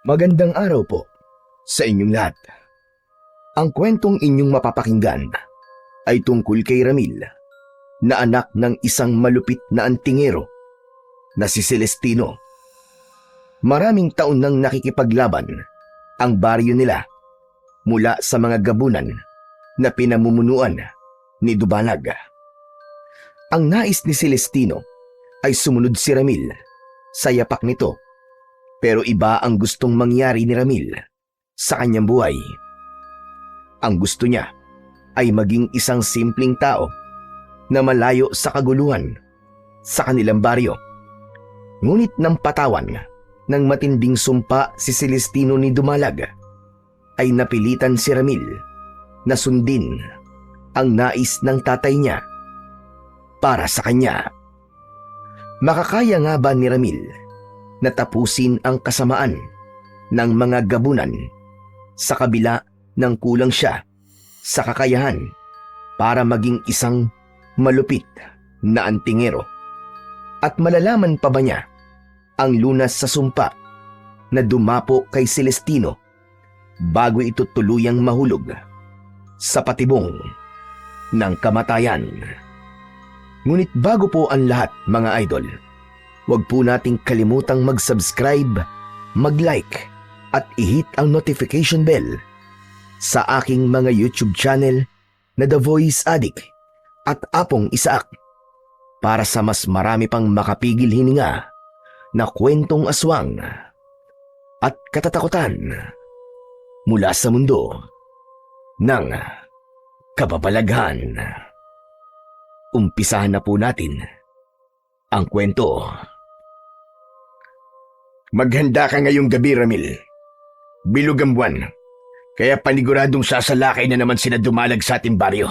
Magandang araw po sa inyong lahat. Ang kwentong inyong mapapakinggan ay tungkol kay Ramil na anak ng isang malupit na antingero na si Celestino. Maraming taon nang nakikipaglaban ang baryo nila mula sa mga gabunan na pinamumunuan ni Dubalag. Ang nais ni Celestino ay sumunod si Ramil sa yapak nito. Pero iba ang gustong mangyari ni Ramil sa kanyang buhay. Ang gusto niya ay maging isang simpleng tao na malayo sa kaguluhan sa kanilang baryo. Ngunit nang patawan ng matinding sumpa si Celestino ni Dumalag, ay napilitan si Ramil na sundin ang nais ng tatay niya para sa kanya. Makakaya nga ba ni Ramil na tapusin ang kasamaan ng mga gabunan sa kabila ng kulang siya sa kakayahan para maging isang malupit na antingero? At malalaman pa ba niya ang lunas sa sumpa na dumapo kay Celestino bago ito tuluyang mahulog sa patibong ng kamatayan? Ngunit bago po ang lahat, mga idol, huwag po nating kalimutang mag-subscribe, mag-like at i-hit ang notification bell sa aking mga YouTube channel na The Voice Addict at Apong Isaak para sa mas marami pang makapigil hininga na kwentong aswang at katatakutan mula sa mundo ng kababalaghan. Umpisahan na po natin ang kwento. Maghanda ka ngayong gabi, Ramil. Bilog ang buwan, kaya paniguradong sasalakay na naman sina Dumalag sa ating baryo.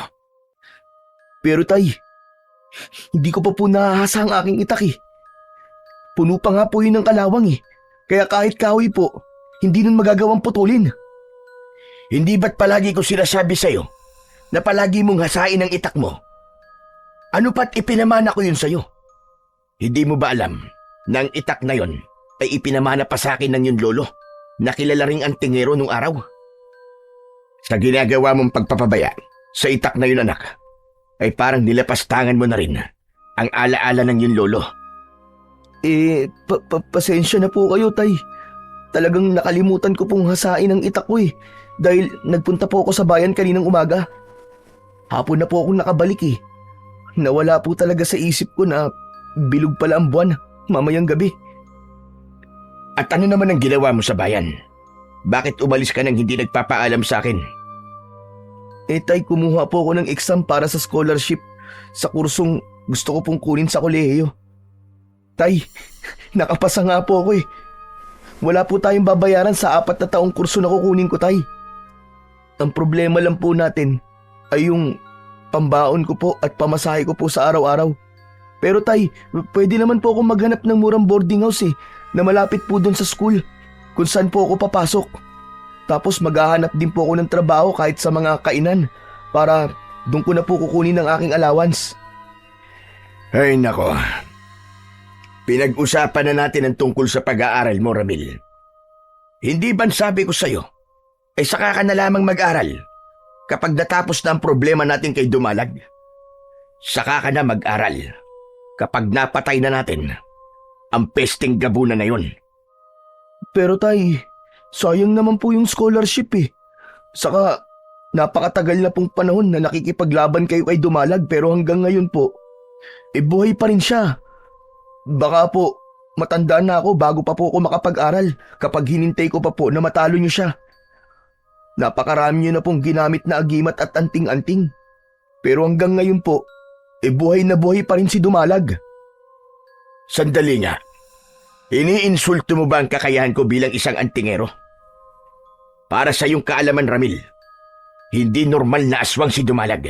Pero tay, hindi ko pa po nahahasa ang aking itak eh. Puno pa nga po yun ng kalawang eh, kaya kahit kahoy po, hindi nun magagawang putulin. Hindi ba't palagi ko sinasabi sa'yo na palagi mong hasain ang itak mo? Ano pa't ipinamana ko yun sa'yo? Hindi mo ba alam na ang itak na yon ay ipinamana pa sa akin ng yung lolo na kilala ring antingero nung araw? Sa ginagawa mong pagpapabaya sa itak na yun, anak, ay parang nilapastangan mo na rin ang alaala ng yung lolo. Pasensya na po kayo, tay. Talagang nakalimutan ko pong hasain ang itak ko eh, dahil nagpunta po ako sa bayan kaninang umaga. Hapon na po akong nakabalik eh. Nawala po talaga sa isip ko na bilog pala ang buwan mamayang gabi. At ano naman ang ginawa mo sa bayan? Bakit umalis ka nang hindi nagpapaalam sa akin? Tay, kumuha po ako ng exam para sa scholarship sa kursong gusto ko pong kunin sa kolehiyo. Tay, nakapasa nga po ako eh. Wala po tayong babayaran sa 4 na taong kurso na kukunin ko, tay. Ang problema lang po natin ay yung pambaon ko po at pamasahe ko po sa araw-araw. Pero tay, pwede naman po akong maghanap ng murang boarding house eh, na malapit po doon sa school, kung saan po ako papasok. Tapos maghahanap din po ako ng trabaho kahit sa mga kainan, para doon ko na po kukunin ang aking allowance. Ay nako, pinag-usapan na natin ang tungkol sa pag-aaral mo, Ramil. Hindi ba sabi ko sa'yo, ay saka ka na lamang mag-aral kapag natapos na ang problema natin kay Dumalag? Saka ka na mag-aral kapag napatay na natin ang pesting gabunan na yon. Pero tay, sayang naman po yung scholarship eh. Saka napakatagal na pong panahon na nakikipaglaban kayo kay Dumalag, pero hanggang ngayon po, buhay pa rin siya. Baka po matanda na ako bago pa po ako makapag-aral kapag hinintay ko pa po na matalo niyo siya. Napakarami niyo na pong ginamit na agimat at anting-anting. Pero hanggang ngayon po, buhay na buhay pa rin si Dumalag. Sandali nga. Iniinsulto mo ba ang kakayahan ko bilang isang antingero? Para sa iyong kaalaman, Ramil, hindi normal na aswang si Dumalag.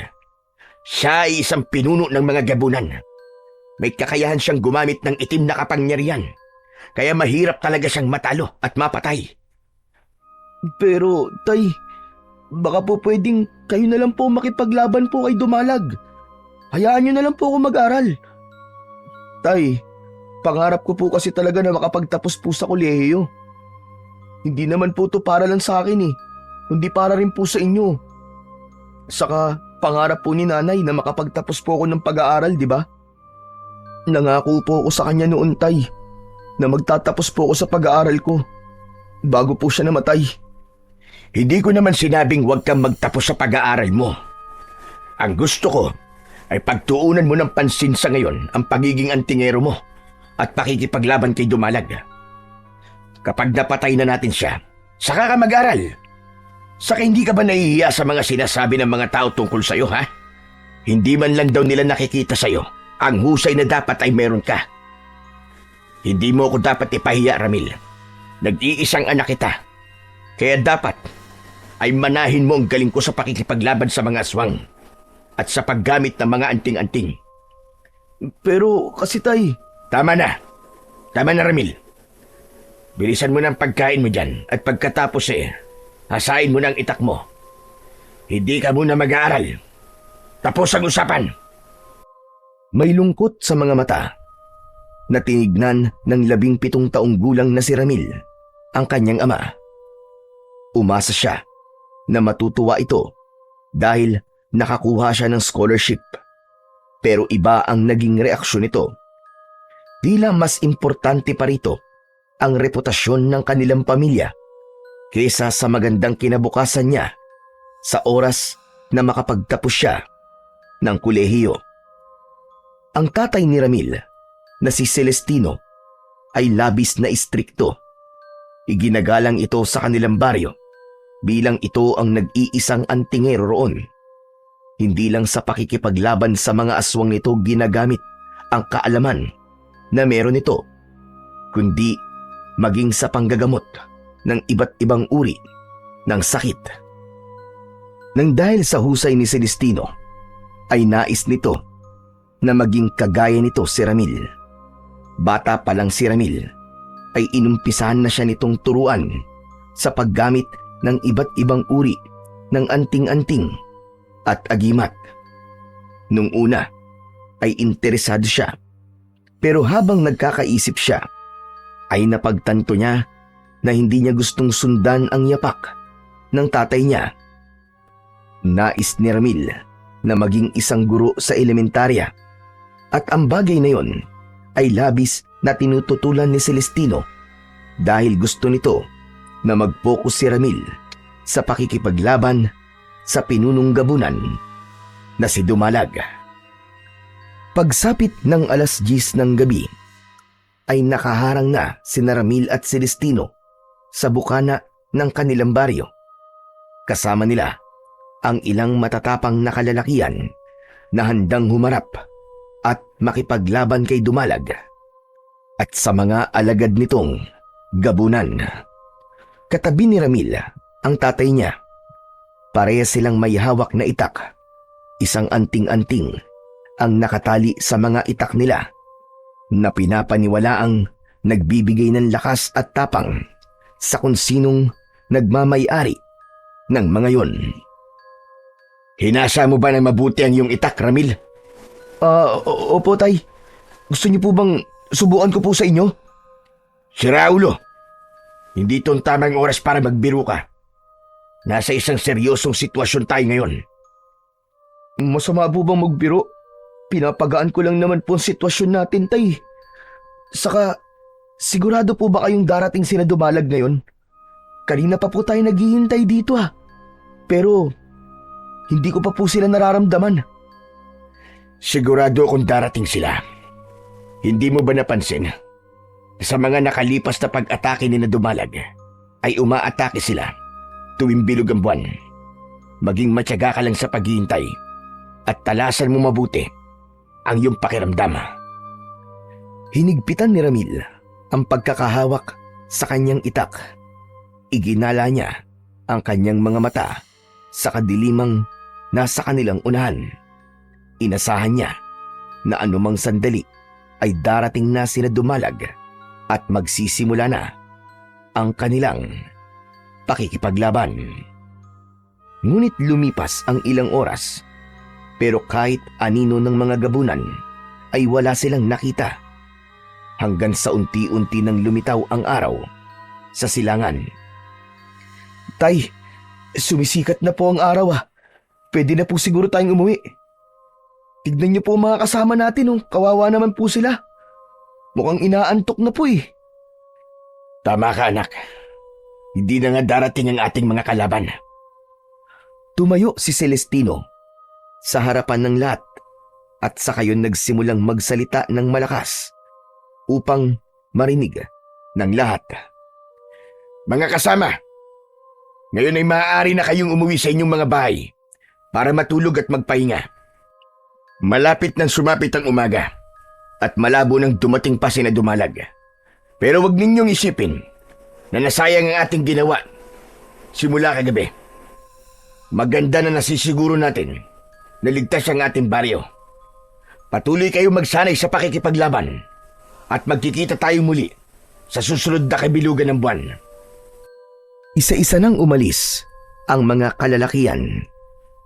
Siya ay isang pinuno ng mga gabunan. May kakayahan siyang gumamit ng itim na kapangyarihan. Kaya mahirap talaga siyang matalo at mapatay. Pero, tay, baka po pwedeng kayo na lang po makipaglaban po kay Dumalag. Hayaan niyo na lang po ako mag-aral. Tay, pangarap ko po kasi talaga na makapagtapos po sa kolehiyo. Hindi naman po to para lang sa akin eh. Kundi para rin po sa inyo. Saka pangarap po ni nanay na makapagtapos po ako ng pag-aaral, di ba? Nangako po ako sa kanya noon, tay, na magtatapos po ako sa pag-aaral ko bago po siya namatay. Hindi ko naman sinabing huwag kang magtapos sa pag-aaral mo. Ang gusto ko ay pagtuunan mo ng pansin sa ngayon ang pagiging antingero mo at pakikipaglaban kay Dumalag. Kapag napatay na natin siya, saka ka mag-aral. Saka hindi ka ba nahihiya sa mga sinasabi ng mga tao tungkol sa'yo, ha? Hindi man lang daw nila nakikita sa'yo ang husay na dapat ay meron ka. Hindi mo ako dapat ipahiya, Ramil. Nag-iisang anak kita. Kaya dapat ay manahin mo ang galing ko sa pakikipaglaban sa mga aswang at sa paggamit ng mga anting-anting. Pero kasi tay... Tama na, Ramil. Bilisan mo ng pagkain mo dyan at pagkatapos hasain mo ng itak mo. Hindi ka muna mag-aaral. Tapos ang usapan. May lungkot sa mga mata na tinignan ng 17 taong gulang na si Ramil ang kanyang ama. Umasa siya na matutuwa ito dahil nakakuha siya ng scholarship. Pero iba ang naging reaksyon nito. Tila mas importante pa rito ang reputasyon ng kanilang pamilya kaysa sa magandang kinabukasan niya sa oras na makapagtapos siya ng kolehiyo. Ang tatay ni Ramil na si Celestino ay labis na istrikto. Iginagalang ito sa kanilang baryo bilang ito ang nag-iisang antingero roon. Hindi lang sa pakikipaglaban sa mga aswang nito ginagamit ang kaalaman na meron ito, kundi maging sa panggagamot ng iba't ibang uri ng sakit. Nang dahil sa husay ni Celestino, ay nais nito na maging kagaya nito si Ramil. Bata pa lang si Ramil, ay inumpisahan na siya nitong turuan sa paggamit ng iba't ibang uri ng anting-anting at agimat. Nung una, ay interesado siya. Pero habang nagkakaisip siya, ay napagtanto niya na hindi niya gustong sundan ang yapak ng tatay niya. Nais ni Ramil na maging isang guro sa elementarya at ang bagay na yon ay labis na tinututulan ni Celestino dahil gusto nito na mag-focus si Ramil sa pakikipaglaban sa pinunong gabunan na si Dumalag. Pagsapit ng 10:00 ng gabi, ay nakaharang na sina Ramil at Celestino sa bukana ng kanilang baryo. Kasama nila ang ilang matatapang na kalalakihan na handang humarap at makipaglaban kay Dumalag at sa mga alagad nitong gabunan. Katabi ni Ramil ang tatay niya. Parehas silang may hawak na itak, isang anting-anting ang nakatali sa mga itak nila na pinapaniwalaang nagbibigay ng lakas at tapang sa kung sinong nagmamay-ari ng mga yon. Hinasa mo ba ng mabuti ang iyong itak, Ramil? Opo tay. Gusto niyo po bang subukan ko po sa inyo? Si Raulo, hindi ito ang tamang oras para magbiro ka. Nasa isang seryosong sitwasyon tayo ngayon. Masama po bang magbiro? Pinapagaan ko lang naman po ang sitwasyon natin, tay. Saka, sigurado po ba kayong darating sila Dumalag ngayon? Kanina pa po tayo naghihintay dito Pero, hindi ko pa po sila nararamdaman. Sigurado akong darating sila. Hindi mo ba napansin? Sa mga nakalipas na pag-atake ni na Dumalag, ay umaatake sila tuwing bilog ang buwan. Maging matyaga ka lang sa paghihintay at talasan mo mabuti ang iyong pakiramdam. Hinigpitan ni Ramil ang pagkakahawak sa kanyang itak. Iginala niya ang kanyang mga mata sa kadilimang nasa kanilang unahan. Inasahan niya na anumang sandali ay darating na sila Dumalag at magsisimula na ang kanilang pakikipaglaban. Ngunit lumipas ang ilang oras, pero kahit anino ng mga gabunan ay wala silang nakita. Hanggang sa unti-unti nang lumitaw ang araw sa silangan Tay, sumisikat na po ang araw ah. Pwede na po siguro tayong umuwi. Tignan niyo po ang mga kasama natin oh. Kawawa naman po sila. Mukhang inaantok na po eh. Tama ka, anak. Hindi na nga darating ang ating mga kalaban. Tumayo si Celestino sa harapan ng lahat at saka yun nagsimulang magsalita ng malakas upang marinig ng lahat. Mga kasama, ngayon ay maaari na kayong umuwi sa inyong mga bahay para matulog at magpahinga. Malapit nang sumapit ang umaga at malabo nang dumating pa sina Dumalag. Pero wag ninyong isipin na nasayang ang ating ginawa simula kagabi. Maganda na nasisiguro natin na ligtas ang ating baryo. Patuloy kayong magsanay sa pakikipaglaban at magkikita tayo muli sa susunod na kabilugan ng buwan. Isa-isa nang umalis ang mga kalalakian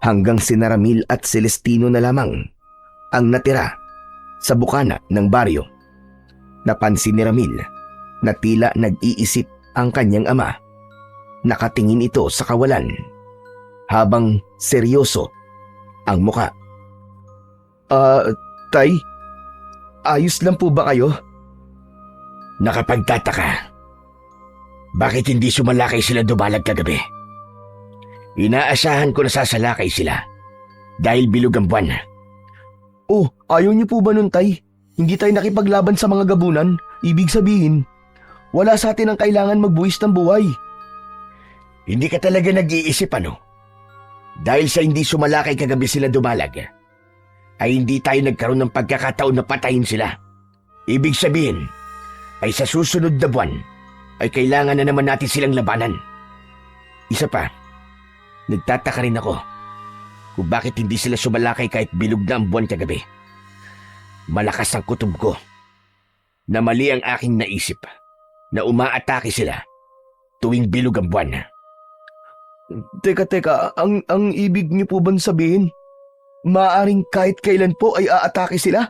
hanggang sina Ramil at Celestino na lamang ang natira sa bukana ng baryo. Napansin ni Ramil na tila nag-iisip ang kanyang ama. Nakatingin ito sa kawalan habang seryoso ang muka. Tay, ayos lang po ba kayo? Nakapagtataka. Bakit hindi sumalakay sila Dumalag kagabi? Inaasahan ko na sasalakay sila dahil bilog ang buwan. Oh, ayaw niyo po ba nun, Tay? Hindi tayo nakipaglaban sa mga gabunan? Ibig sabihin, wala sa atin ang kailangan magbuwis ng buhay. Hindi ka talaga nag-iisip ano? Dahil sa hindi sumalakay kagabi sila Dumalag, ay hindi tayo nagkaroon ng pagkakataon na patayin sila. Ibig sabihin, ay sa susunod na buwan, ay kailangan na naman natin silang labanan. Isa pa, nagtataka rin ako kung bakit hindi sila sumalakay kahit bilog na ang buwan kagabi. Malakas ang kutob ko na mali ang aking naisip na umaatake sila tuwing bilog ang buwan. Teka, ang ibig niyo po bang sabihin, maaaring kahit kailan po ay aatake sila?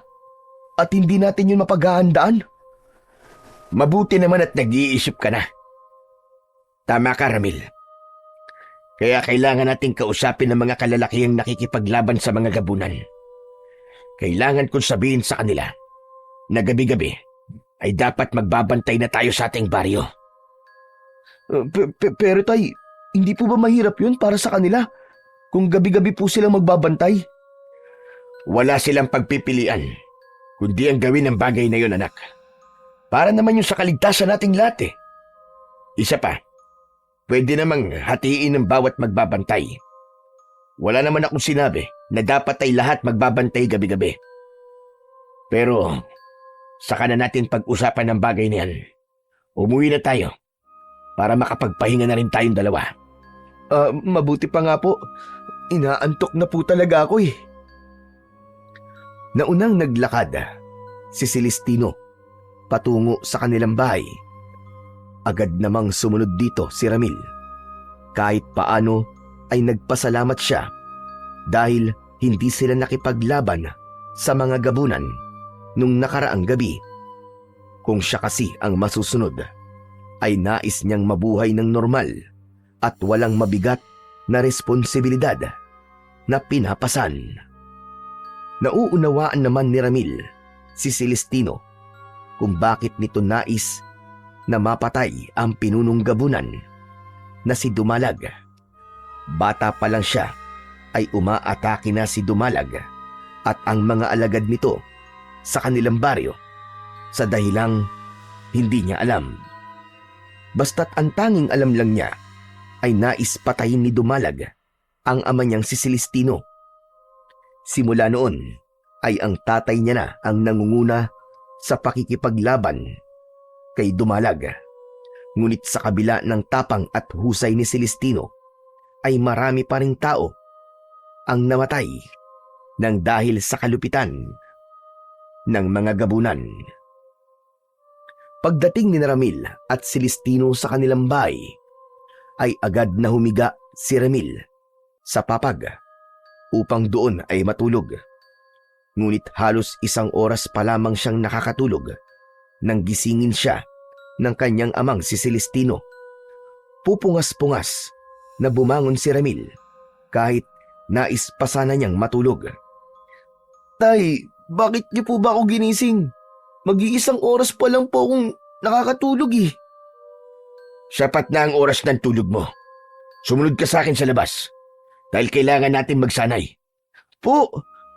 At hindi natin yun mapaghahandaan? Mabuti naman at nag-iisip ka na. Tama ka, Ramil. Kaya kailangan nating kausapin ng mga kalalakihang nakikipaglaban sa mga gabunan. Kailangan kong sabihin sa kanila na gabi-gabi ay dapat magbabantay na tayo sa ating baryo. Pero Tay, hindi po ba mahirap yun para sa kanila kung gabi-gabi po silang magbabantay? Wala silang pagpipilian, kundi ang gawin ng bagay na yun, anak. Para naman yung sa kaligtasan nating lahat eh. Isa pa, pwede namang hatiin ng bawat magbabantay. Wala naman akong sinabi na dapat ay lahat magbabantay gabi-gabi. Pero, saka na natin pag-usapan ng bagay na yan. Umuwi na tayo para makapagpahinga na rin tayong dalawa. Mabuti pa nga po. Inaantok na po talaga ako eh. Naunang naglakad si Celestino patungo sa kanilang bahay. Agad namang sumunod dito si Ramil. Kahit paano ay nagpasalamat siya dahil hindi sila nakipaglaban sa mga gabunan nung nakaraang gabi. Kung siya kasi ang masusunod, ay nais niyang mabuhay ng normal at walang mabigat na responsibilidad na pinapasan. Nauunawaan naman ni Ramil si Celestino kung bakit nito nais na mapatay ang pinunong gabunan na si Dumalag. Bata pa lang siya ay umaatake na si Dumalag at ang mga alagad nito sa kanilang baryo sa dahilang hindi niya alam. Basta't ang tanging alam lang niya ay nais patayin ni Dumalag ang ama niyang si Celestino. Simula noon ay ang tatay niya na ang nangunguna sa pakikipaglaban kay Dumalag. Ngunit sa kabila ng tapang at husay ni Celestino ay marami pa ring tao ang namatay nang dahil sa kalupitan ng mga gabunan. Pagdating ni Ramil at Celestino sa kanilang bahay, ay agad na humiga si Ramil sa papag upang doon ay matulog. Ngunit halos 1 oras pa lamang siyang nakakatulog nang gisingin siya ng kanyang amang si Celestino. Pupungas-pungas na bumangon si Ramil kahit nais pa sana niyang matulog. Tay, bakit niyo po ba ako ginising? Mag-iisang oras pa lang po akong nakakatulog eh. Sapat na ang oras ng tulog mo. Sumunod ka sa akin sa labas dahil kailangan natin magsanay. Po,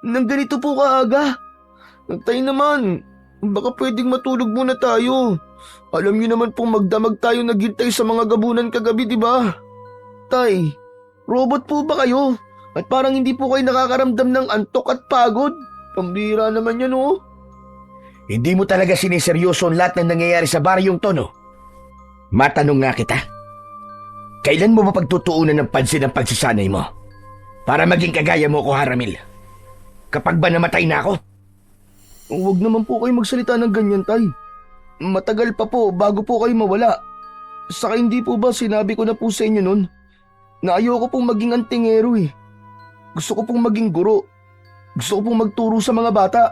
nang ganito po kaaga. Tay naman, baka pwedeng matulog muna tayo. Alam niyo naman pong magdamag tayo naghintay sa mga gabunan kagabi, di ba? Tay, robot po ba kayo? At parang hindi po kayo nakakaramdam ng antok at pagod? Pambira naman yan, oh. Hindi mo talaga siniseryoso ang lahat ng nangyayari sa baryong to, no? Matanong nga kita. Kailan mo mapagtutuunan ng pansin ang pagsasanay mo? Para maging kagaya mo ko, Haramil. Kapag ba namatay na ako? Huwag naman po kayo magsalita ng ganyan, Tay. Matagal pa po bago po kayo mawala. Saka hindi po ba sinabi ko na po sa inyo nun na ayoko pong maging antingero eh. Gusto ko pong maging guro. Gusto ko pong magturo sa mga bata.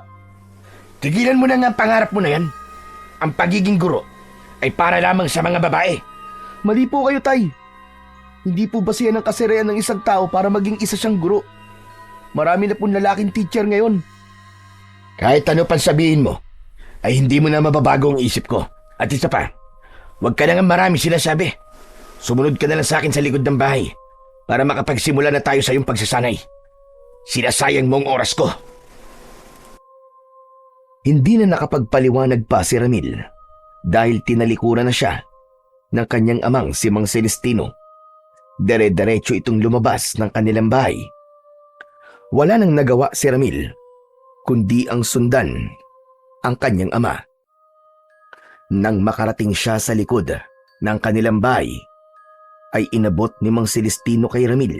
Tigilan mo na nga ang pangarap mo na yan. Ang pagiging guro ay para lamang sa mga babae. Mali po kayo, Tay. Hindi po ba siya ng kasirayan ng isang tao para maging isa siyang guro? Marami na pong lalaking teacher ngayon. Kahit ano pang sabihin mo, ay hindi mo na mababago ang isip ko. At isa pa, huwag ka na nga marami sinasabi. Sumunod ka na lang sa akin sa likod ng bahay para makapagsimula na tayo sa iyong pagsasanay. Sinasayang mo ang oras ko. Hindi na nakapagpaliwanag pa si Ramil dahil tinalikuran na siya ng kanyang amang si Mang Celestino. Dere-derecho itong lumabas ng kanilang bahay. Wala nang nagawa si Ramil kundi ang sundan ang kanyang ama. Nang makarating siya sa likod ng kanilang bahay, ay inabot ni Mang Celestino kay Ramil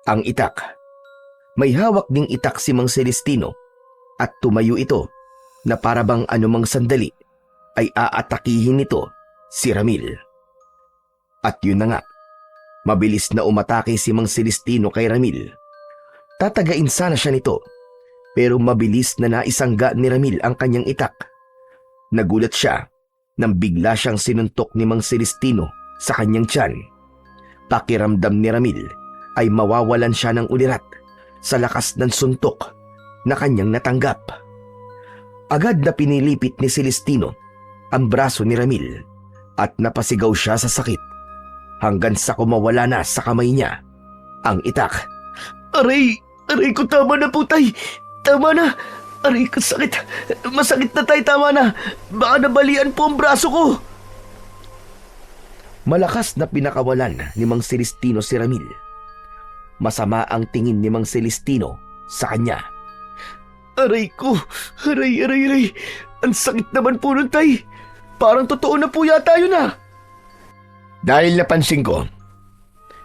ang itak. May hawak ding itak si Mang Celestino at tumayo ito na parabang anumang sandali ay aatakihin nito si Ramil. At yun na nga, mabilis na umatake si Mang Celestino kay Ramil. Tatagain sana siya nito, pero mabilis na naisangga ni Ramil ang kanyang itak. Nagulat siya nang bigla siyang sinuntok ni Mang Celestino sa kanyang tiyan. Pakiramdam ni Ramil ay mawawalan siya ng ulirat sa lakas ng suntok na kanyang natanggap. Agad na pinilipit ni Celestino ang braso ni Ramil at napasigaw siya sa sakit hanggang sa kumawala na sa kamay niya ang itak. Aray! Aray ko, tama na po, Tay! Tama na! Aray ko, sakit! Masakit na, Tay! Tama na! Baka nabalian po ang braso ko! Malakas na pinakawalan ni Mang Celestino si Ramil. Masama ang tingin ni Mang Celestino sa kanya. Aray ko! Aray, aray, aray! Ang sakit naman po nun, Tay! Parang totoo na po yata yun, ah! Dahil napansin ko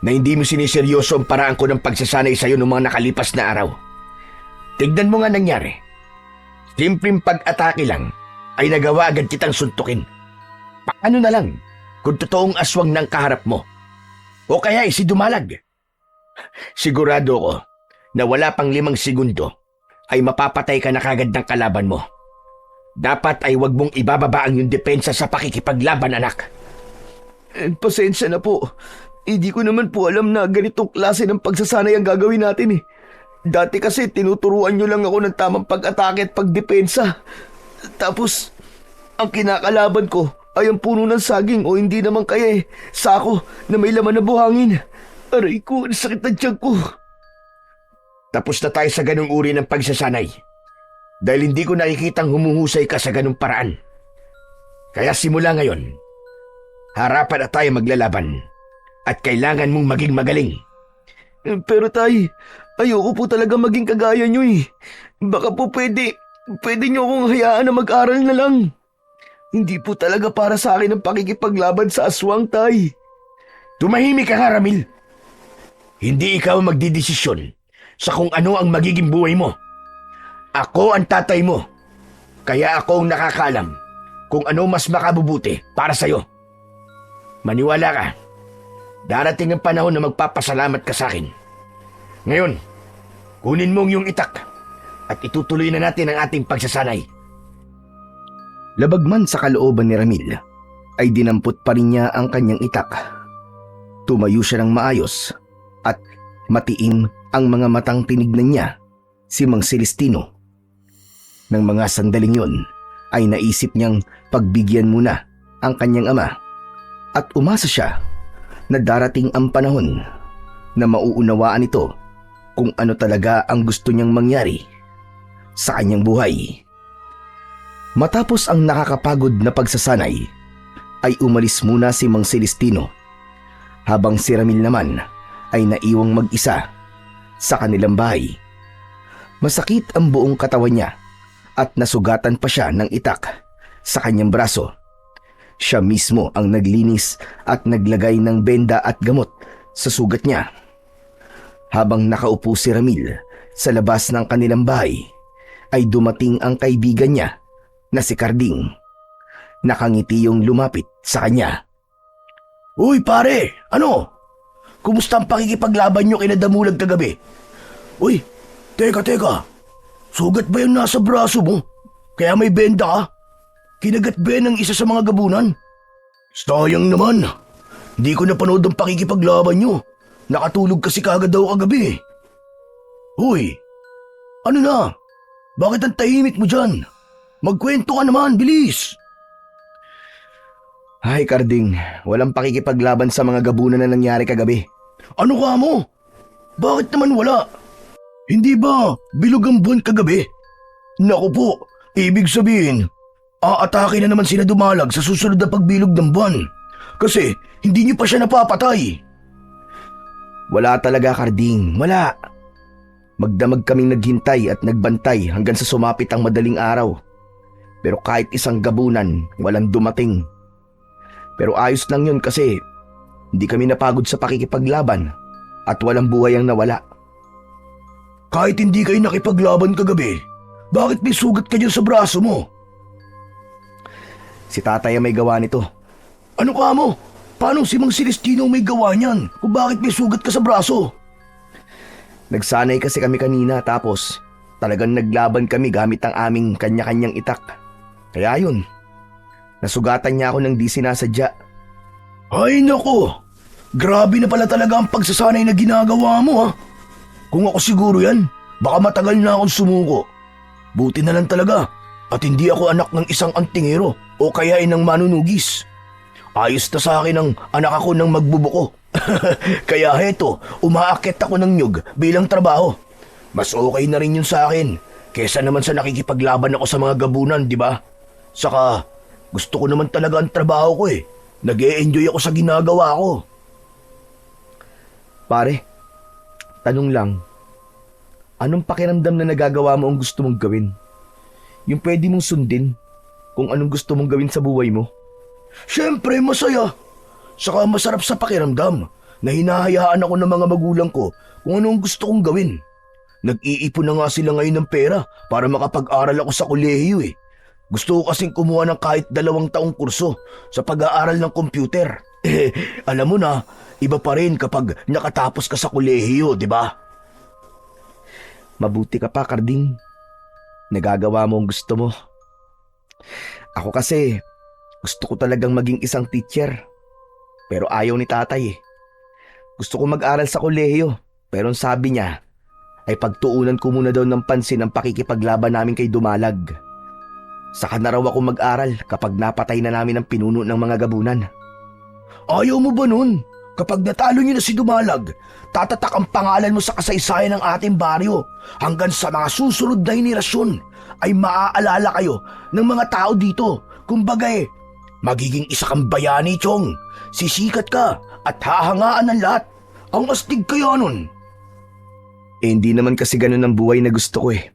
na hindi mo siniseryoso ang paraan ko ng pagsasanay sa iyo noong mga nakalipas na araw. Tignan mo nga nangyari. Simpleng pag-atake lang ay nagawa agad kitang suntukin. Paano na lang kung totoong aswang ng kaharap mo? O kaya si Dumalag? Sigurado ko na wala pang 5 segundo ay mapapatay ka na kagad ng kalaban mo. Dapat ay wag mong ibababa ang iyong depensa sa pakikipaglaban, anak. Pasensya na po. Hindi ko naman po alam na ganitong klase ng pagsasanay ang gagawin natin eh. Dati kasi tinuturuan nyo lang ako ng tamang pag-atake at pagdepensa. Tapos, ang kinakalaban ko ay ang puno ng saging o hindi naman kaya sako na may laman na buhangin. Aray ko, ang sakit na tiyan ko. Tapos na tayo sa ganung uri ng pagsasanay. Dahil hindi ko nakikitang humuhusay ka sa ganung paraan. Kaya simula ngayon, harapan na tayo maglalaban. At kailangan mong maging magaling. Pero Tay, ayoko po talaga maging kagaya nyo eh. Baka po pwede nyo akong hayaan na mag-aral na lang. Hindi po talaga para sa akin ang pakikipaglaban sa aswang, Tay. Tumahimik ka nga, Ramil. Hindi ikaw magdidesisyon sa kung ano ang magiging buhay mo. Ako ang tatay mo. Kaya ako ang nakakaalam kung ano mas makabubuti para sa'yo. Maniwala ka. Darating ang panahon na magpapasalamat ka sa akin. Ngayon, kunin mong yung itak at itutuloy na natin ang ating pagsasanay. Labag man sa kalooban ni Ramil, ay dinampot pa rin niya ang kanyang itak. Tumayo siya ng maayos at matiim ang mga matang tinignan niya si Mang Celestino. Nang mga sandaling yun ay naisip niyang pagbigyan muna ang kanyang ama at umasa siya na darating ang panahon na mauunawaan ito kung ano talaga ang gusto niyang mangyari sa kanyang buhay. Matapos ang nakakapagod na pagsasanay, ay umalis muna si Mang Celestino, habang si Ramil naman ay naiwang mag-isa sa kanilang bahay. Masakit ang buong katawan niya at nasugatan pa siya ng itak sa kanyang braso. Siya mismo ang naglinis at naglagay ng benda at gamot sa sugat niya. Habang nakaupo si Ramil sa labas ng kanilang bahay, ay dumating ang kaibigan niya na si Carding. Nakangiti yung lumapit sa kanya. Uy pare, ano? Kumusta ang pakikipaglaban nyo kina Damulag kagabi? Uy, teka. Sugat ba yung nasa braso mo? Kaya may benda ka? Kinagat ba yan ng isa sa mga gabunan? Sayang naman. Hindi ko napanood ang pakikipaglaban nyo. Nakatulog kasi kagad daw kagabi. Uy, ano na? Bakit ang tahimik mo dyan? Magkwento ka naman, bilis! Ay Carding, walang pakikipaglaban sa mga gabunan na nangyari kagabi. Ano ka mo? Bakit naman wala? Hindi ba bilog ang buwan kagabi? Naku po, ibig sabihin, aatake na naman sila Dumalag sa susunod na pagbilog ng buwan. Kasi hindi niyo pa siya napapatay. Wala talaga Carding, wala. Magdamag kaming naghintay at nagbantay hanggang sa sumapit ang madaling araw. Pero kahit isang gabunan, walang dumating. Pero ayos lang yun kasi hindi kami napagod sa pakikipaglaban at walang buhay ang nawala. Kahit hindi kayo nakipaglaban kagabi, bakit may sugat ka dyan sa braso mo? Si tatay ang may gawa nito. Ano ka mo? Paano si Mang Celestino may gawa niyan kung bakit may sugat ka sa braso? Nagsanay kasi kami kanina tapos talagang naglaban kami gamit ang aming kanya-kanyang itak. Kaya yun, nasugatan niya ako ng di sinasadya. Ay nako, grabe na pala talaga ang pagsasanay na ginagawa mo ha. Kung ako siguro yan, baka matagal na akong sumuko. Buti na lang talaga at hindi ako anak ng isang antingero o kaya inang manunugis. Ayos na sa akin ang anak ako ng magbubuko. Kaya heto, umaakit ako ng nyug bilang trabaho. Mas okay na rin yun sa akin kesa naman sa nakikipaglaban ako sa mga gabunan, di ba? Saka, gusto ko naman talaga ang trabaho ko eh. Nag-e-enjoy ako sa ginagawa ko. Pare, tanong lang, anong pakiramdam na nagagawa mo ang gusto mong gawin? Yung pwede mong sundin kung anong gusto mong gawin sa buhay mo? Siyempre, masaya. Saka masarap sa pakiramdam na hinahayaan ako ng mga magulang ko kung anong gusto kong gawin. Nag-iipon na nga sila ngayon ng pera para makapag-aral ako sa kolehiyo eh. Gusto ko kasing kumuha ng kahit 2 taong kurso sa pag-aaral ng computer. Alam mo na, iba pa rin kapag nakatapos ka sa kolehiyo, di ba? Mabuti ka pa, Carding. Nagagawa mo ang gusto mo. Ako kasi, gusto ko talagang maging isang teacher. Pero ayaw ni tatay eh. Gusto ko mag-aral sa kolehiyo, pero ang sabi niya ay pagtuunan ko muna daw ng pansin ang pakikipaglaban namin kay Dumalag. Saka na raw ako mag-aral kapag napatay na namin ang pinuno ng mga gabunan. Ayaw mo ba nun? Kapag natalo niyo na si Dumalag, tatatak ang pangalan mo sa kasaysayan ng ating baryo hanggang sa mga susunod na henerasyon ay maaalala kayo ng mga tao dito. Kumbaga magiging isa kang bayani, Chong. Sisikat ka at hahangaan ng lahat. Ang astig kaya nun. Hindi naman kasi ganun ang buhay na gusto ko eh.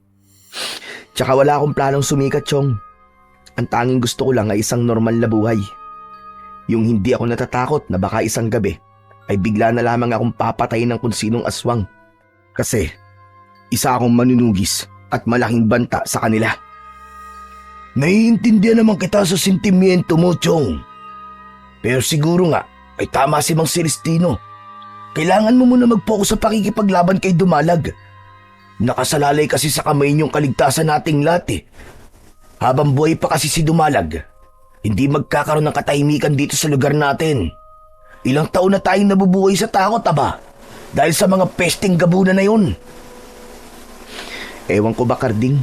Tsaka wala akong planong sumikat, Chong. Ang tanging gusto ko lang ay isang normal na buhay. Yung hindi ako natatakot na baka isang gabi ay bigla na lamang akong papatayin ng kung sinong aswang. Kasi isa akong manunugis at malaking banta sa kanila. Naiintindihan naman kita sa sentimiento mo, Chong. Pero siguro nga ay tama si Mang Celestino. Kailangan mo muna mag-focus sa pakikipaglaban kay Dumalag. Nakasalalay kasi sa kamay niyong kaligtasan nating lahat eh. Habang buhay pa kasi si Dumalag, hindi magkakaroon ng katahimikan dito sa lugar natin. Ilang taon na tayong nabubuhay sa takot, aba. Dahil sa mga pesting gabunan na yun. Ewan ko ba, Karding?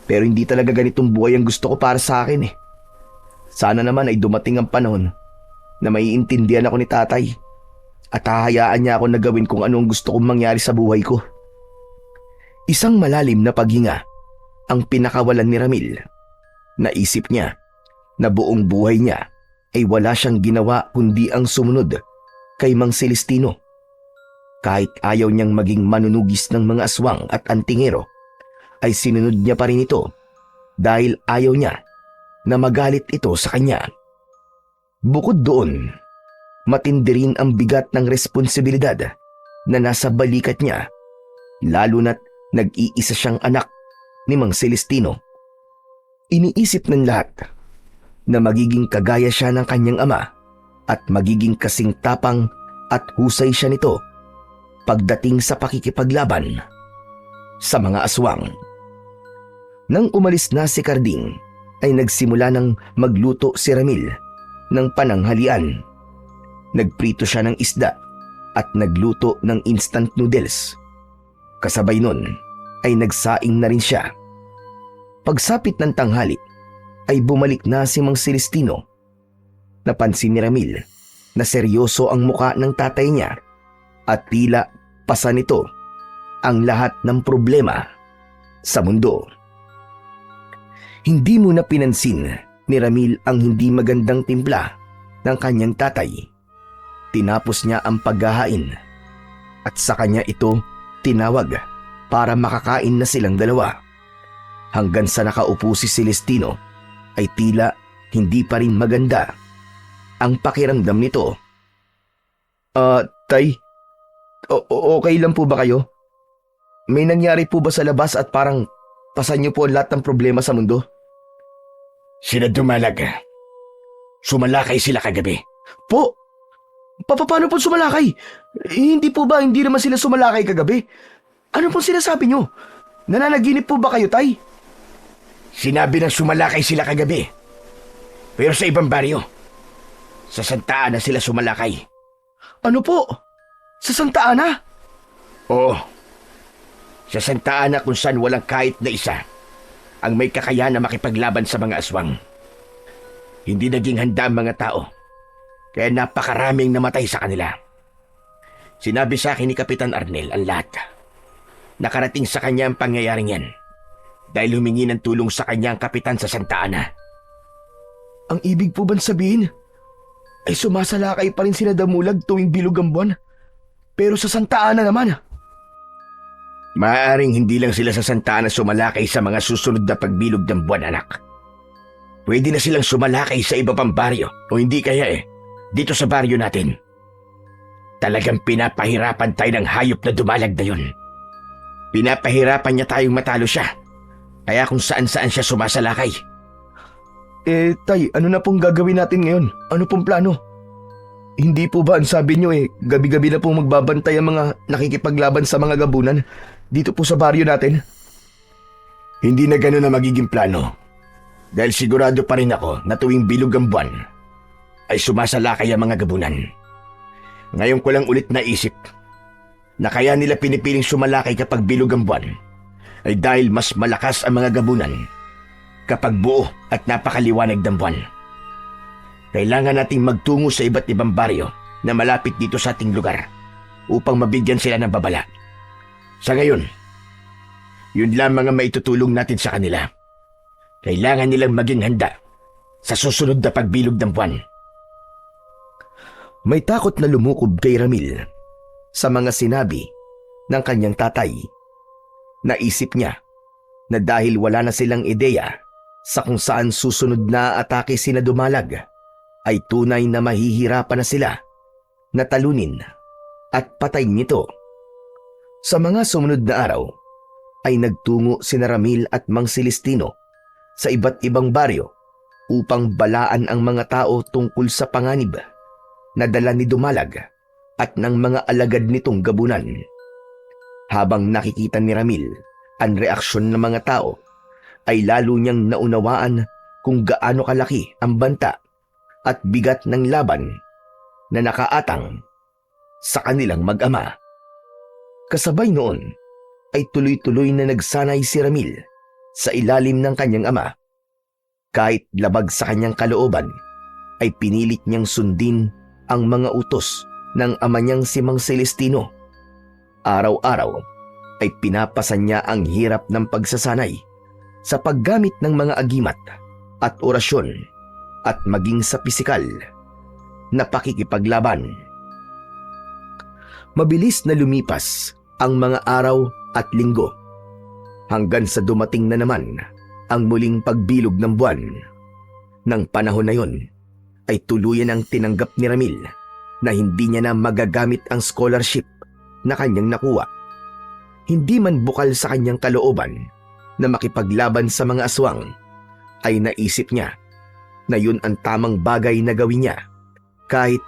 Pero hindi talaga ganitong buhay ang gusto ko para sa akin eh. Sana naman ay dumating ang panahon na maiintindihan ako ni tatay at hahayaan niya ako na gawin kung ano ang gusto kong mangyari sa buhay ko. Isang malalim na paghinga ang pinakawalan ni Ramil. Naisip niya na buong buhay niya ay wala siyang ginawa kundi ang sumunod kay Mang Celestino. Kahit ayaw niyang maging manunugis ng mga aswang at antingero, ay sinunod niya pa rin ito dahil ayaw niya na magalit ito sa kanya. Bukod doon, matindi rin ang bigat ng responsibilidad na nasa balikat niya, lalo na't nag-iisa siyang anak ni Mang Celestino. Iniisip ng lahat na magiging kagaya siya ng kanyang ama at magiging kasing tapang at husay siya nito pagdating sa pakikipaglaban sa mga aswang. Nang umalis na si Karding, ay nagsimula ng magluto si Ramil ng pananghalian. Nagprito siya ng isda at nagluto ng instant noodles. Kasabay nun ay nagsaing na rin siya. Pagsapit ng tanghali ay bumalik na si Mang Celestino. Napansin ni Ramil na seryoso ang muka ng tatay niya at tila pasa nito ang lahat ng problema sa mundo. Hindi mo na pinansin ni Ramil ang hindi magandang timpla ng kanyang tatay. Tinapos niya ang paghahain at sa kanya ito tinawag para makakain na silang dalawa. Hanggang sa nakaupo si Celestino ay tila hindi pa rin maganda ang pakiramdam nito. Tay, okay lang po ba kayo? May nangyari po ba sa labas at parang pasan niyo po lahat ng problema sa mundo? Sila Dumalag. Sumalakay sila kagabi. Po? Paano po sumalakay? Hindi po ba hindi naman sila sumalakay kagabi? Ano pong sinasabi niyo? Nananaginip po ba kayo, Tay? Sinabi na sumalakay sila kagabi. Pero sa ibang baryo. Sa Santa Ana sila sumalakay. Ano po? Sa Santa Ana? Oo. Sa Santa Ana kung saan walang kahit na isa ang may kakayahan na makipaglaban sa mga aswang. Hindi naging handa ang mga tao. Kaya napakaraming namatay sa kanila. Sinabi sa akin ni Kapitan Arnel ang lahat. Nakarating sa kanya ang pangyayaring yan dahil humingi ng tulong sa kanya ang kapitan sa Santa Ana. Ang ibig po bang sabihin ay sumasalakay pa rin sina Damulag tuwing bilog ang buwan? Pero sa Santa Ana naman? Maaaring hindi lang sila sa Santa Ana sumalakay sa mga susunod na pagbilog ng buwan, anak. Pwede na silang sumalakay sa iba pang baryo o hindi kaya dito sa baryo natin. Talagang pinapahirapan tayo ng hayop na Dumalag na yun. Pinapahirapan niya tayong matalo siya. Kaya kung saan-saan siya sumasalakay. Tay, ano na pong gagawin natin ngayon? Ano pong plano? Hindi po ba ang sabi niyo gabi-gabi na pong magbabantay ang mga nakikipaglaban sa mga gabunan dito po sa baryo natin? Hindi na gano'n na magiging plano. Dahil sigurado pa rin ako na tuwing bilog ang buwan ay sumasalakay ang mga gabunan. Ngayon ko lang ulit naisip na kaya nila pinipiling sumalakay kapag bilog ang buwan ay dahil mas malakas ang mga gabunan kapag buo at napakaliwanag ng buwan. Kailangan nating magtungo sa iba't ibang baryo na malapit dito sa ating lugar upang mabigyan sila ng babala. Sa ngayon, yun lamang ang maitutulong natin sa kanila. Kailangan nilang maging handa sa susunod na pagbilog ng buwan. May takot na lumukob kay Ramil sa mga sinabi ng kanyang tatay. Naisip niya na dahil wala na silang ideya sa kung saan susunod na atake sina Dumalag, ay tunay na mahihirapan na sila na talunin at patayin nito. Sa mga sumunod na araw, ay nagtungo sina Ramil at Mang Celestino sa iba't ibang baryo upang balaan ang mga tao tungkol sa panganib na dala ni Dumalag at ng mga alagad nitong gabunan. Habang nakikita ni Ramil ang reaksyon ng mga tao, ay lalo niyang naunawaan kung gaano kalaki ang banta at bigat ng laban na nakaatang sa kanilang mag-ama. Kasabay noon ay tuloy-tuloy na nagsanay si Ramil sa ilalim ng kanyang ama. Kahit labag sa kanyang kalooban, ay pinilit niyang sundin ang mga utos ng ama niyang si Mang Celestino. Araw-araw ay pinapasan niya ang hirap ng pagsasanay sa paggamit ng mga agimat at orasyon at maging sa pisikal na pakikipaglaban. Mabilis na lumipas ang mga araw at linggo hanggang sa dumating na naman ang muling pagbilog ng buwan. Nang panahon na yon ay tuluyan ang tinanggap ni Ramil na hindi niya na magagamit ang scholarship na kanyang nakuha. Hindi man bukal sa kanyang kalooban na makipaglaban sa mga aswang, ay naisip niya na yun ang tamang bagay na gawin niya kahit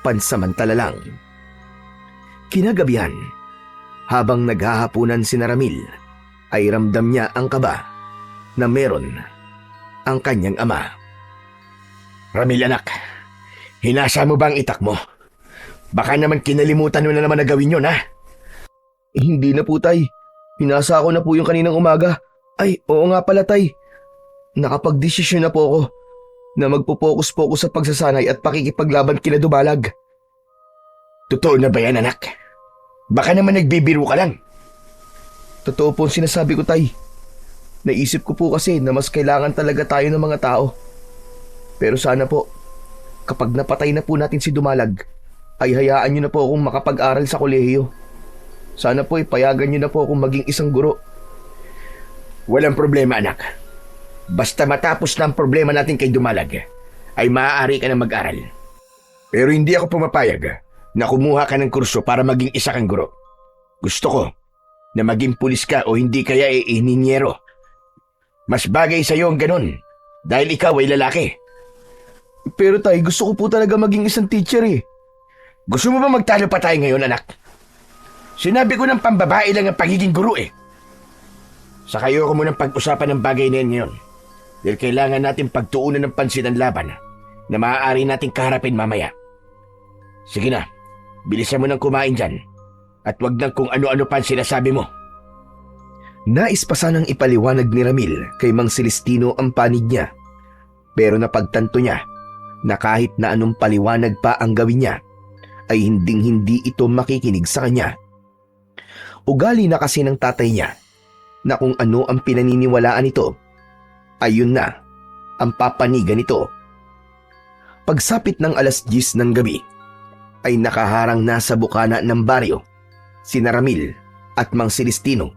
pansamantala lang. Kinagabihan, habang naghahapunan si Ramil, ay ramdam niya ang kaba na meron ang kanyang ama. Ramil anak, hinasa mo ba ang itak mo? Baka naman kinalimutan mo na naman na gawin yun, ha? Hindi na po, tay. Hinasa ko na po yung kaninang umaga. Ay, oo nga pala, tay. Nakapag-desisyon na po ako na magpo-focus-focus sa pagsasanay at pakikipaglaban kina Dumalag. Totoo na ba yan, anak? Baka naman nagbibiro ka lang. Totoo po ang sinasabi ko, tay. Naisip ko po kasi na mas kailangan talaga tayo ng mga tao. Pero sana po, kapag napatay na po natin si Dumalag, ay hayaan niyo na po akong makapag-aral sa kolehiyo. Sana po payagan niyo na po akong maging isang guro. Walang problema, anak. Basta matapos na ang problema natin kay Dumalag, ay maaari ka na mag-aral. Pero hindi ako pumapayag na kumuha ka ng kurso para maging isa kang guro. Gusto ko na maging pulis ka o hindi kaya ininyero. Mas bagay sa iyo ang ganun dahil ikaw ay lalaki. Pero tay, gusto ko po talaga maging isang teacher eh. Gusto mo ba magtalo pa tayo ngayon, anak? Sinabi ko ng pambabae lang ang pagiging guro eh. Sa kayo ko munang pag-usapan ng bagay na yan ngayon. Dahil kailangan natin pagtuunan ng pansin ang laban na maaari nating kaharapin mamaya. Sige na, bilisan mo nang kumain dyan. At wag nang kung ano-ano pa ang sinasabi mo. Nais pa sanang ipaliwanag ni Ramil kay Mang Celestino ang panig niya. Pero napagtanto niya na kahit na anong paliwanag pa ang gawin niya, ay hinding-hindi ito makikinig sa kanya. Ugali na kasi ng tatay niya na kung ano ang pinaniniwalaan nito, ayun na ang papanigan nito. Pagsapit ng 10:00 ng gabi, ay nakaharang na sa bukana ng baryo sina Ramil at Mang Celestino.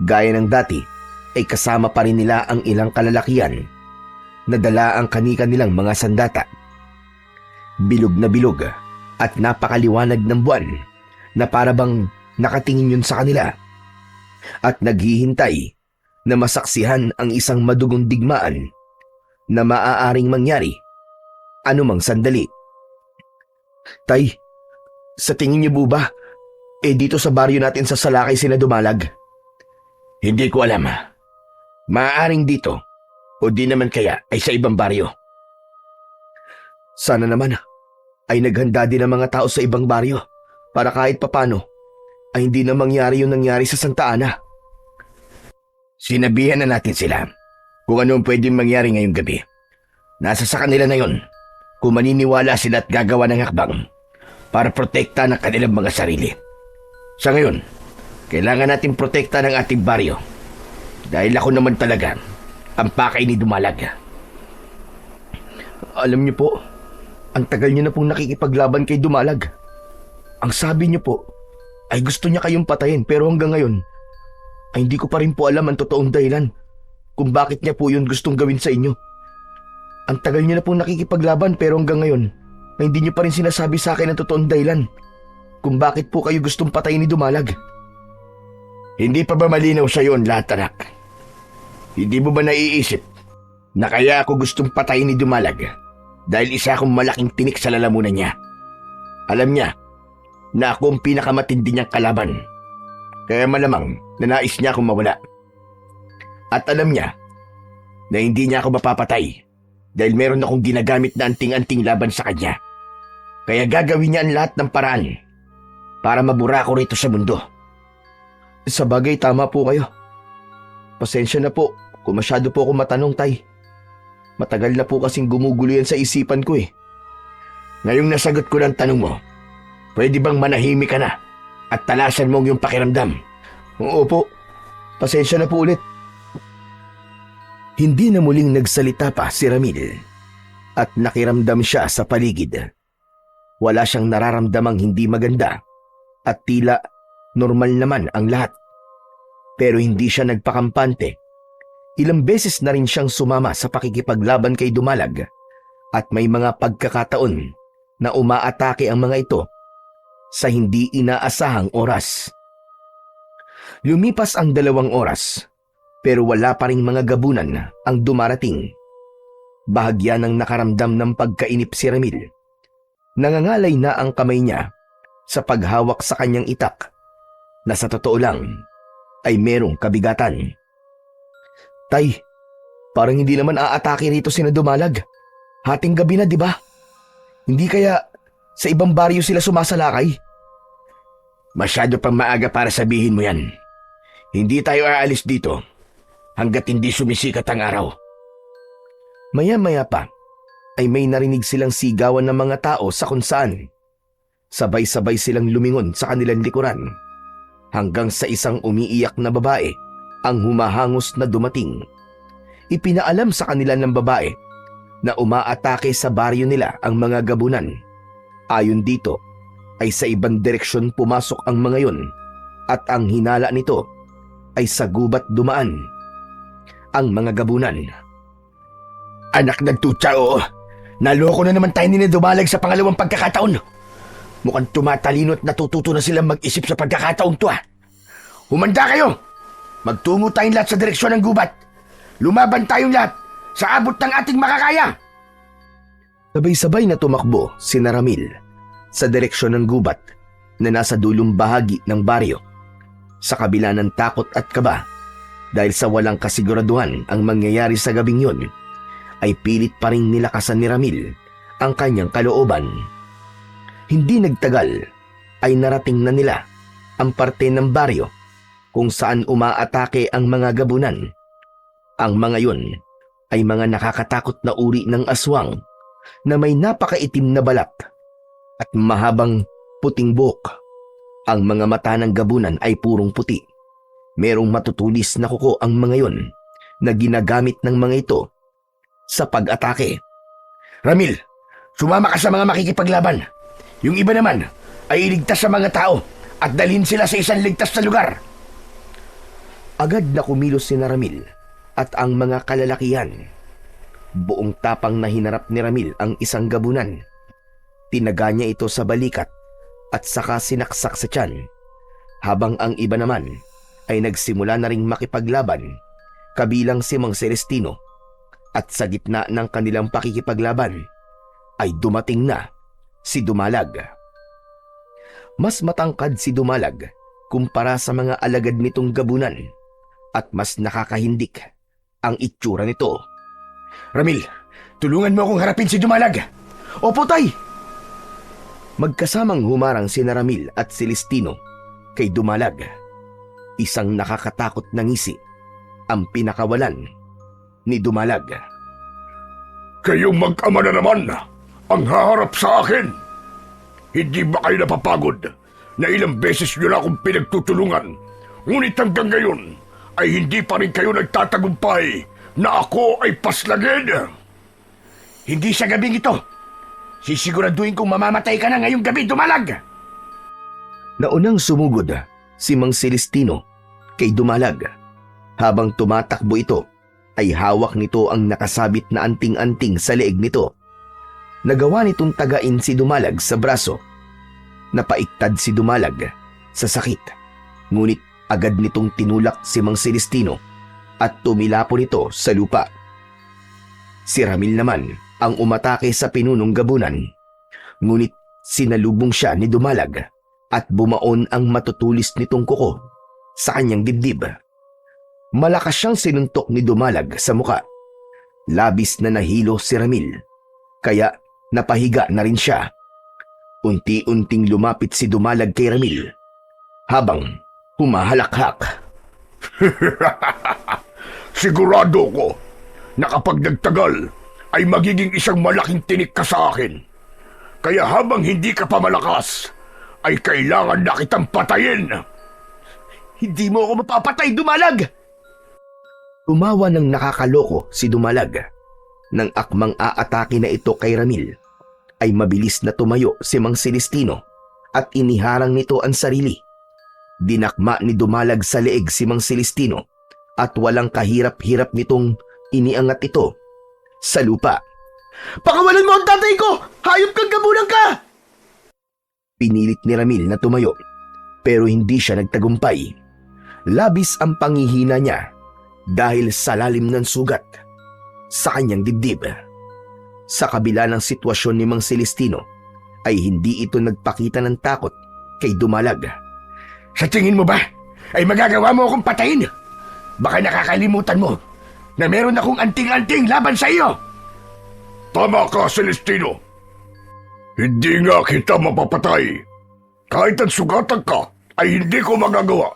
Gaya ng dati, ay kasama pa rin nila ang ilang kalalakian na dala ang kani-kanilang mga sandata. Bilog na bilog at napakaliwanag ng buwan na parabang nakatingin yun sa kanila at naghihintay na masaksihan ang isang madugong digmaan na maaaring mangyari anumang sandali. Tay, sa tingin niyo po ba, dito sa baryo natin sa Salakay sila Dumalag? Hindi ko alam. Maaaring dito o di naman kaya ay sa ibang baryo. Sana naman ay naghanda din ang mga tao sa ibang baryo para kahit papano ay hindi na mangyari yung nangyari sa Santa Ana. Sinabihan na natin sila kung ano ang pwedeng mangyari ngayong gabi. Nasa sa kanila na yun kung maniniwala sila at gagawa ng hakbang para protekta ng kanilang mga sarili. Sa ngayon, kailangan natin protekta ng ating baryo dahil ako naman talaga ang pakay ni Dumalag. Alam niyo po, ang tagal niyo na pong nakikipaglaban kay Dumalag. Ang sabi niyo po ay gusto niya kayong patayin pero hanggang ngayon ay hindi ko pa rin po alam ang totoong dahilan kung bakit niya po yun gustong gawin sa inyo. Ang tagal niyo na pong nakikipaglaban pero hanggang ngayon ay hindi niyo pa rin sinasabi sa akin ang totoong dahilan kung bakit po kayo gustong patayin ni Dumalag. Hindi pa ba malinaw sa iyo ang lahat, anak? Hindi mo ba naiisip na kaya ako gustong patayin ni Dumalag dahil isa akong malaking tinik sa lalamunan niya? Alam niya na ako ang pinakamatindi niyang kalaban, kaya malamang na nais niya akong mawala. At alam niya na hindi niya ako mapapatay dahil meron akong ginagamit na anting-anting laban sa kanya. Kaya gagawin niya ang lahat ng paraan para mabura ko rito sa mundo. Sa bagay, tama po kayo. Pasensya na po kung masyado po ako matanong, Tay. Matagal na po kasing gumugulo yan sa isipan ko eh. Ngayong nasagot ko ng tanong mo, pwede bang manahimik ka na at talasan mong yung pakiramdam? Oo po. Pasensya na po ulit. Hindi na muling nagsalita pa si Ramil at nakiramdam siya sa paligid. Wala siyang nararamdamang hindi maganda at tila normal naman ang lahat. Pero hindi siya nagpakampante. Ilang beses na rin siyang sumama sa pakikipaglaban kay Dumalag at may mga pagkakataon na umaatake ang mga ito sa hindi inaasahang oras. Lumipas ang 2 oras pero wala pa ring mga gabunan ang dumarating. Bahagya ng nakaramdam ng pagkainip si Ramil. Nangangalay na ang kamay niya sa paghawak sa kanyang itak na sa totoo lang ay merong kabigatan. Tay, parang hindi naman aatake rito sina Dumalag. Hating gabi na, di ba? Hindi kaya sa ibang baryo sila sumasalakay? Masyado pang maaga para sabihin mo yan. Hindi tayo aalis dito hanggat hindi sumisikat ang araw. Maya-maya pa ay may narinig silang sigawan ng mga tao sa kung saan. Sabay-sabay silang lumingon sa kanilang likuran hanggang sa isang umiiyak na babae ang humahangos na dumating. Ipinaalam sa kanila ng babae na umaatake sa baryo nila ang mga gabunan. Ayon dito ay sa ibang direksyon pumasok ang mga yon at ang hinala nito ay sa gubat dumaan ang mga gabunan. Anak ng tutsa, oo. Naloko na naman tayo ni Dumalag sa pangalawang pagkakataon. Mukhang tumatalino at natututo na silang mag-isip sa pagkakataon to, ha. Humanda kayo! Magtungo tayong lahat sa direksyon ng gubat. Lumaban tayong lahat sa abot ng ating makakaya. Sabay-sabay na tumakbo si Ramil sa direksyon ng gubat na nasa dulong bahagi ng baryo. Sa kabila ng takot at kaba dahil sa walang kasiguraduhan ang mangyayari sa gabing yon, ay pilit pa rin nilakasan ni Ramil ang kanyang kalooban. Hindi nagtagal ay narating na nila ang parte ng baryo kung saan umaatake ang mga gabunan. Ang mga yun ay mga nakakatakot na uri ng aswang na may napakaitim na balat at mahabang puting buhok. Ang mga mata ng gabunan ay purong puti. Merong matutulis na kuko ang mga yon na ginagamit ng mga ito sa pag-atake. Ramil, sumama ka sa mga makikipaglaban. Yung iba naman ay iligtas sa mga tao at dalhin sila sa isang ligtas na lugar. Agad na kumilos si Ramil at ang mga kalalakihan. Buong tapang na hinarap ni Ramil ang isang gabunan. Tinaga niya ito sa balikat at saka sinaksak sa tiyan, habang ang iba naman ay nagsimula na ring makipaglaban, kabilang si Mang Celestino. At sa gitna ng kanilang pakikipaglaban ay dumating na si Dumalag. Mas matangkad si Dumalag kumpara sa mga alagad nitong gabunan at mas nakakahindik ang itsura nito. Ramil, tulungan mo akong harapin si Dumalag. Opo, Tay! Magkasamang humarang si Ramil at Celestino kay Dumalag. Isang nakakatakot na ngisi ang pinakawalan ni Dumalag. Kayong mag-ama na naman ang haharap sa akin. Hindi ba kayo napapagod na ilang beses nyo na akong pinagtutulungan, ngunit hanggang ngayon ay hindi pa rin kayo nagtatagumpay na ako ay paslagin? Hindi sa gabing ito. Sisiguraduhin kong mamamatay ka na ngayong gabi, Dumalag. Naunang sumugod si Mang Celestino kay Dumalag. Habang tumatakbo ito, ay hawak nito ang nakasabit na anting-anting sa leeg nito. Nagawa nitong tagain si Dumalag sa braso. Napaiktad si Dumalag sa sakit. Ngunit agad nitong tinulak si Mang Celestino at tumilapo nito sa lupa. Si Ramil naman ang umatake sa pinunong gabunan. Ngunit sinalubong siya ni Dumalag at bumaon ang matutulis nitong kuko sa kanyang dibdib. Malakas siyang sinuntok ni Dumalag sa muka. Labis na nahilo si Ramil, kaya napahiga na rin siya. Unti-unting lumapit si Dumalag kay Ramil habang humahalakhak. Sigurado ko na kapag nagtagal ay magiging isang malaking tinik ka sa akin. Kaya habang hindi ka pa malakas, ay kailangan na kitang patayin. Hindi mo ako mapapatay, Dumalag! Tumawa ng nakakaloko si Dumalag. Nang akmang aatake na ito kay Ramil, ay mabilis na tumayo si Mang Celestino at iniharang nito ang sarili. Dinakma ni Dumalag sa leeg si Mang Celestino at walang kahirap-hirap nitong iniangat ito sa lupa. "Pakawalan mo ang tatay ko! Hayop kang gabunan ka!" Pinilit ni Ramil na tumayo pero hindi siya nagtagumpay. Labis ang panghihina niya dahil sa lalim ng sugat sa kanyang dibdib. Sa kabila ng sitwasyon ni Mang Celestino ay hindi ito nagpakita ng takot kay Dumalag. Sa tingin mo ba ay magagawa mo akong patayin? Baka nakakalimutan mo na meron akong anting-anting laban sa iyo. Tama ka, Celestino. Hindi nga kita mapapatay. Kahit ang sugatan ka ay hindi ko magagawa.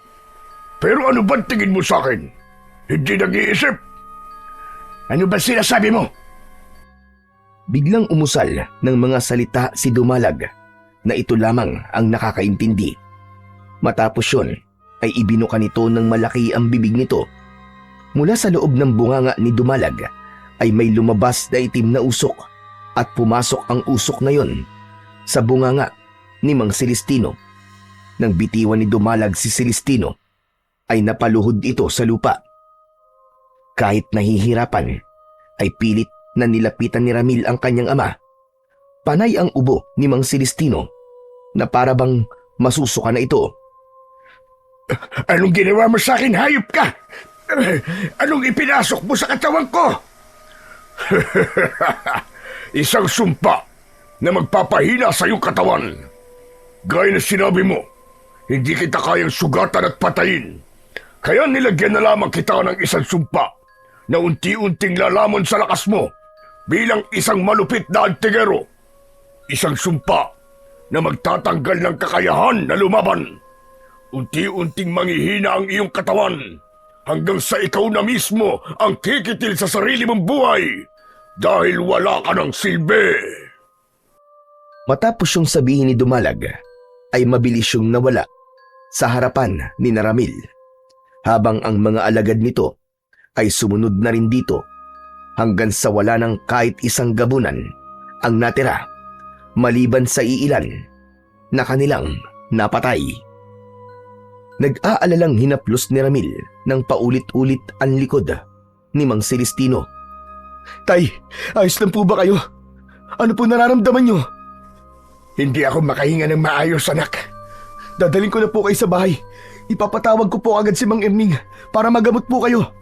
Pero ano ba tingin mo sa akin? Hindi nag-iisip? Ano ba sinasabi mo? Biglang umusal ng mga salita si Dumalag na ito lamang ang nakakaintindi. Matapos yun ay ibinuka nito ng malaki ang bibig nito. Mula sa loob ng bunganga ni Dumalag ay may lumabas na itim na usok at pumasok ang usok na yon sa bunganga ni Mang Celestino. Nang bitiwan ni Dumalag si Celestino ay napaluhod ito sa lupa. Kahit nahihirapan ay pilit na nilapitan ni Ramil ang kanyang ama. Panay ang ubo ni Mang Celestino na parabang masusuka na ito. Anong ginawa mo sa akin, hayop ka? Anong ipinasok mo sa katawan ko? Isang sumpa na magpapahina sa iyong katawan. Gaya na sinabi mo, hindi kita kayang sugatan at patayin. Kaya nilagyan na lamang kita ng isang sumpa na unti-unting lalamon sa lakas mo bilang isang malupit na antingero. Isang sumpa na magtatanggal ng kakayahan na lumaban. Unti-unting manghihina ang iyong katawan hanggang sa ikaw na mismo ang kikitil sa sarili mong buhay dahil wala ka ng silbi. Matapos yung sabihin ni Dumalag ay mabilis yung nawala sa harapan ni Ramil, habang ang mga alagad nito ay sumunod na rin dito hanggang sa wala ng kahit isang gabunan ang natira maliban sa iilan na kanilang napatay. Nag-aalalang hinaplos ni Ramil ng paulit-ulit ang likod ni Mang Celestino. "Tay, ayos lang po ba kayo? Ano po nararamdaman nyo?" Hindi ako makahinga ng maayos, anak. "Dadaling ko na po kayo sa bahay. Ipapatawag ko po agad si Mang Erning para magamot po kayo."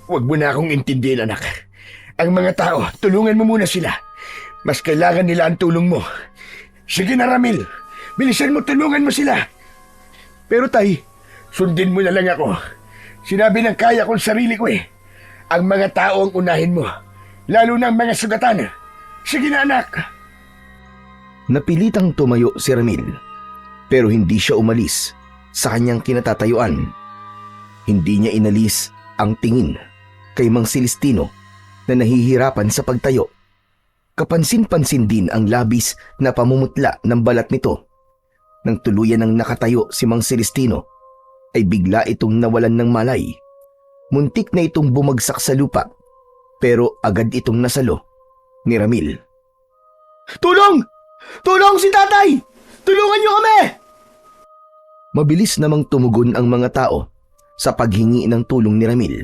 Huwag mo na akong intindihin, anak. Ang mga tao, tulungan mo muna sila. Mas kailangan nila ang tulong mo. Sige na, Ramil. Bilisan mo, tulungan mo sila. "Pero tay..." Sundin mo na lang ako. Sinabi ng kaya kong sarili ko eh. Ang mga tao ang unahin mo. Lalo na ang mga sugatan. Sige na, anak. Napilitang tumayo si Ramil pero hindi siya umalis sa kanyang kinatatayuan. Hindi niya inalis ang tingin kay Mang Celestino na nahihirapan sa pagtayo. Kapansin-pansin din ang labis na pamumutla ng balat nito. Nang tuluyan ng nakatayo si Mang Celestino, ay bigla itong nawalan ng malay. Muntik na itong bumagsak sa lupa, pero agad itong nasalo ni Ramil. "Tulong! Tulong si tatay! Tulungan niyo kami!" Mabilis namang tumugon ang mga tao sa paghingi ng tulong ni Ramil.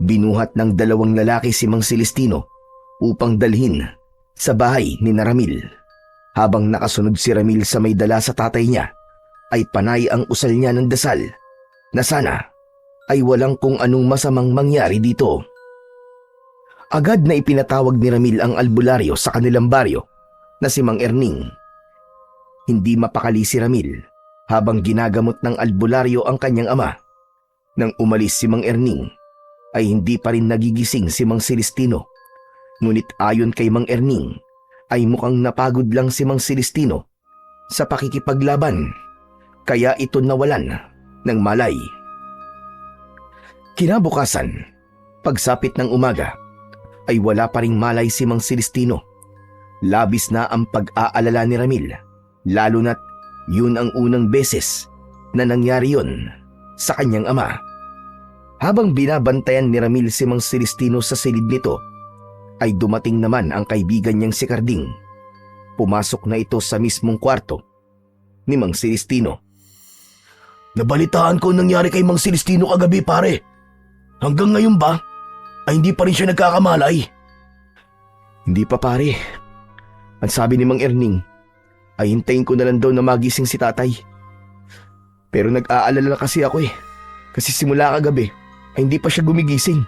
Binuhat ng dalawang lalaki si Mang Celestino upang dalhin sa bahay ni Ramil. Habang nakasunod si Ramil sa may dala sa tatay niya, ay panay ang usal niya ng dasal na sana ay walang kung anong masamang mangyari dito. Agad na ipinatawag ni Ramil ang albularyo sa kanilang baryo na si Mang Erning. Hindi mapakali si Ramil habang ginagamot ng albularyo ang kanyang ama. Nang umalis si Mang Erning ay hindi pa rin nagigising si Mang Celestino. Ngunit ayon kay Mang Erning ay mukhang napagod lang si Mang Celestino sa pakikipaglaban, kaya ito nawalan ng malay. Kinabukasan, pagsapit ng umaga, ay wala pa ring malay si Mang Celestino. Labis na ang pag-aalala ni Ramil, lalo na't yun ang unang beses na nangyari yun sa kanyang ama. Habang binabantayan ni Ramil si Mang Celestino sa silid nito, ay dumating naman ang kaibigan niyang si Carding. Pumasok na ito sa mismong kwarto ni Mang Celestino. Nabalitaan ko ang nangyari kay Mang Celestino kagabi, pare. Hanggang ngayon ba ay hindi pa rin siya nagkakamalay? Hindi pa, pare. Ang sabi ni Mang Erning ay hintayin ko na lang daw na magising si tatay. Pero nag-aalala kasi ako kasi simula kagabi ay hindi pa siya gumigising.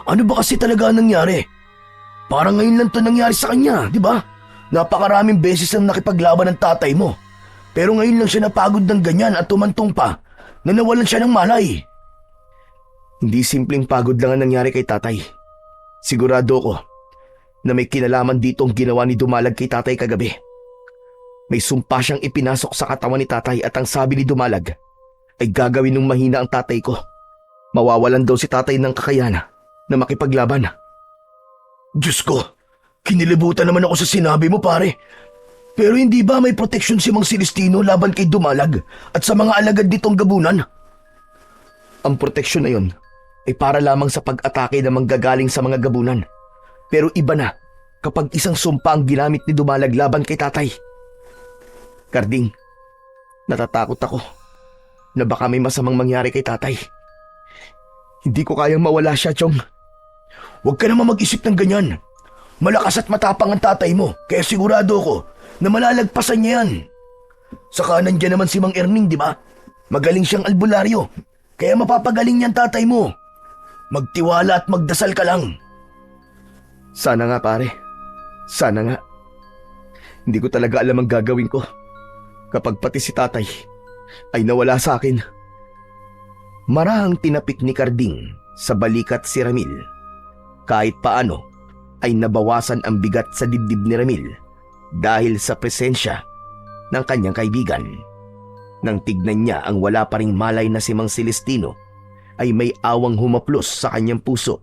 Ano ba kasi talaga ang nangyari? Parang ngayon lang to nangyari sa kanya, di ba? Napakaraming beses ang nakipaglaban ng tatay mo. Pero ngayon lang siya napagod ng ganyan at tumantong pa na nawalan siya ng malay. Hindi simpleng pagod lang ang nangyari kay tatay. Sigurado ko na may kinalaman dito ang ginawa ni Dumalag kay tatay kagabi. May sumpa siyang ipinasok sa katawan ni tatay at ang sabi ni Dumalag ay gagawin ng mahina ang tatay ko. Mawawalan daw si tatay ng kakayahan na makipaglaban. Diyos ko, kinilibutan naman ako sa sinabi mo, pare. Pero hindi ba may proteksyon si Mang Celestino laban kay Dumalag at sa mga alagad nitong gabunan? Ang proteksyon na yun ay para lamang sa pag-atake na manggagaling sa mga gabunan. Pero iba na kapag isang sumpa ang ginamit ni Dumalag laban kay tatay. Carding, natatakot ako na baka may masamang mangyari kay tatay. Hindi ko kayang mawala siya, Chong. Huwag ka naman mag-isip ng ganyan. Malakas at matapang ang tatay mo, kaya sigurado ko na malalagpasan niya yan. Saka nandiyan naman si Mang Erning, di ba? Magaling siyang albularyo, kaya mapapagaling niyan tatay mo. Magtiwala at magdasal ka lang. Sana nga, pare. Sana nga. Hindi ko talaga alam ang gagawin ko kapag pati si tatay ay nawala sa akin. Marahang tinapik ni Carding sa balikat si Ramil. Kahit paano ay nabawasan ang bigat sa dibdib ni Ramil dahil sa presensya ng kanyang kaibigan. Nang tignan niya ang wala pa ring malay na si Mang Celestino, ay may awang humaplos sa kanyang puso.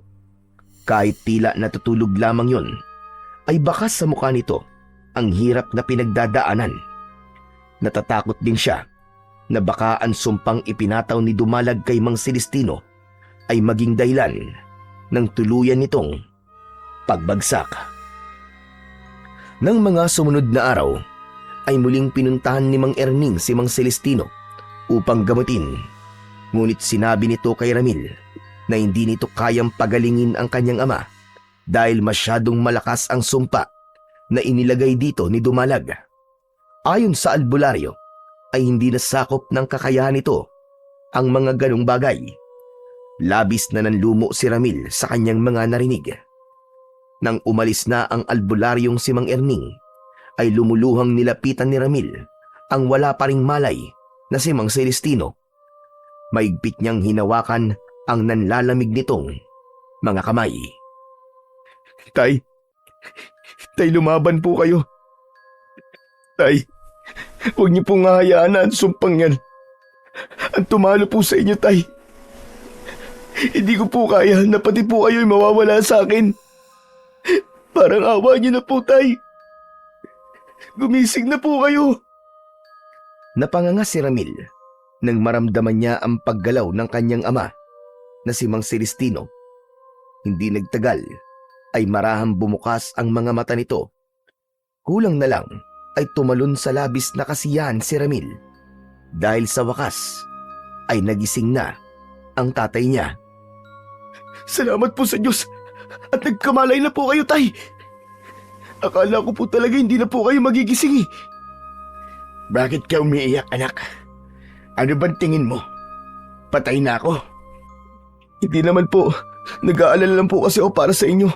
Kahit tila natutulog lamang yun, ay bakas sa mukha nito ang hirap na pinagdadaanan. Natatakot din siya na baka ang sumpang ipinataw ni Dumalag kay Mang Celestino ay maging dahilan ng tuluyan nitong pagbagsak. Nang mga sumunod na araw, ay muling pinuntahan ni Mang Erning si Mang Celestino upang gamutin. Ngunit sinabi nito kay Ramil na hindi nito kayang pagalingin ang kanyang ama dahil masyadong malakas ang sumpa na inilagay dito ni Dumalag. Ayon sa albularyo, ay hindi nasakop ng kakayahan nito ang mga ganong bagay. Labis na nanlumo si Ramil sa kanyang mga narinig. Nang umalis na ang albularyong si Mang Erning, ay lumuluhang nilapitan ni Ramil ang wala pa ring malay na si Mang Celestino. Maigpit niyang hinawakan ang nanlalamig nitong mga kamay. Tay, lumaban po kayo. Tay, huwag niyo pong hahayaan na ang sumpang yan. Ang tumalo po sa inyo, tay. Hindi ko po kaya na pati po kayo'y mawawala sa akin. Parang awa niyo na po, tay. Gumising na po kayo. Napanganga si Ramil nang maramdaman niya ang paggalaw ng kanyang ama na si Mang Celestino. Hindi nagtagal ay marahang bumukas ang mga mata nito. Kulang na lang ay tumalon sa labis na kasiyahan si Ramil dahil sa wakas ay nagising na ang tatay niya. Salamat po sa Diyos at nagkamalay na po kayo, tay. Akala ko po talaga hindi na po kayo magigising. Bakit ka umiiyak, anak? Ano bang tingin mo? Patay na ako? Hindi naman po. Nag-aalala lang po kasi ako para sa inyo.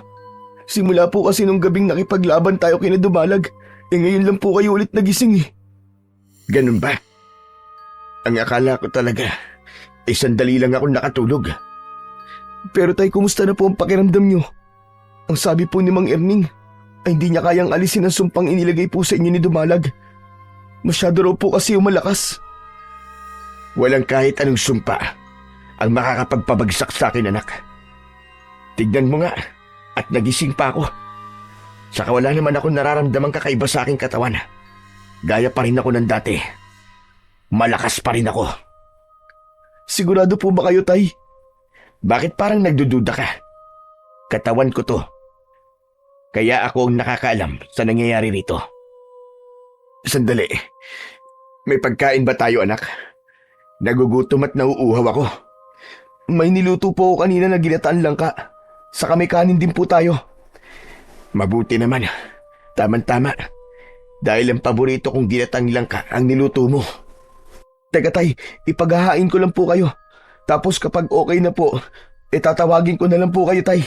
Simula po kasi nung gabing nakipaglaban tayo kina Dumalag, ngayon lang po kayo ulit nagising . Ganun ba? Ang akala ko talaga, sandali lang ako nakatulog. Pero tay, kumusta na po ang pakiramdam nyo? Ang sabi po ni Mang Erning ay hindi niya kayang alisin ang sumpang inilagay po sa inyo ni Dumalag. Masyado raw po kasi yung malakas. Walang kahit anong sumpa ang makakapagpabagsak sa akin, anak. Tignan mo nga, at nagising pa ako. Saka wala naman ako nararamdamang kakaiba sa aking katawan. Gaya pa rin ako ng dati. Malakas pa rin ako. Sigurado po ba kayo, Tay? Bakit parang nagdududa ka? Katawan ko to. Kaya ako ang nakakaalam sa nangyayari rito. Sandali. May pagkain ba tayo, anak? Nagugutom at nauuhaw ako. May niluto po ako kanina na ginataan langka. Saka may kanin din po tayo. Mabuti naman. Tama-tama. Dahil ang paborito kong ginatang langka ang niluto mo. Teka, Tay, ipaghahain ko lang po kayo. Tapos kapag okay na po, tatawagin ko na lang po kayo, Tay.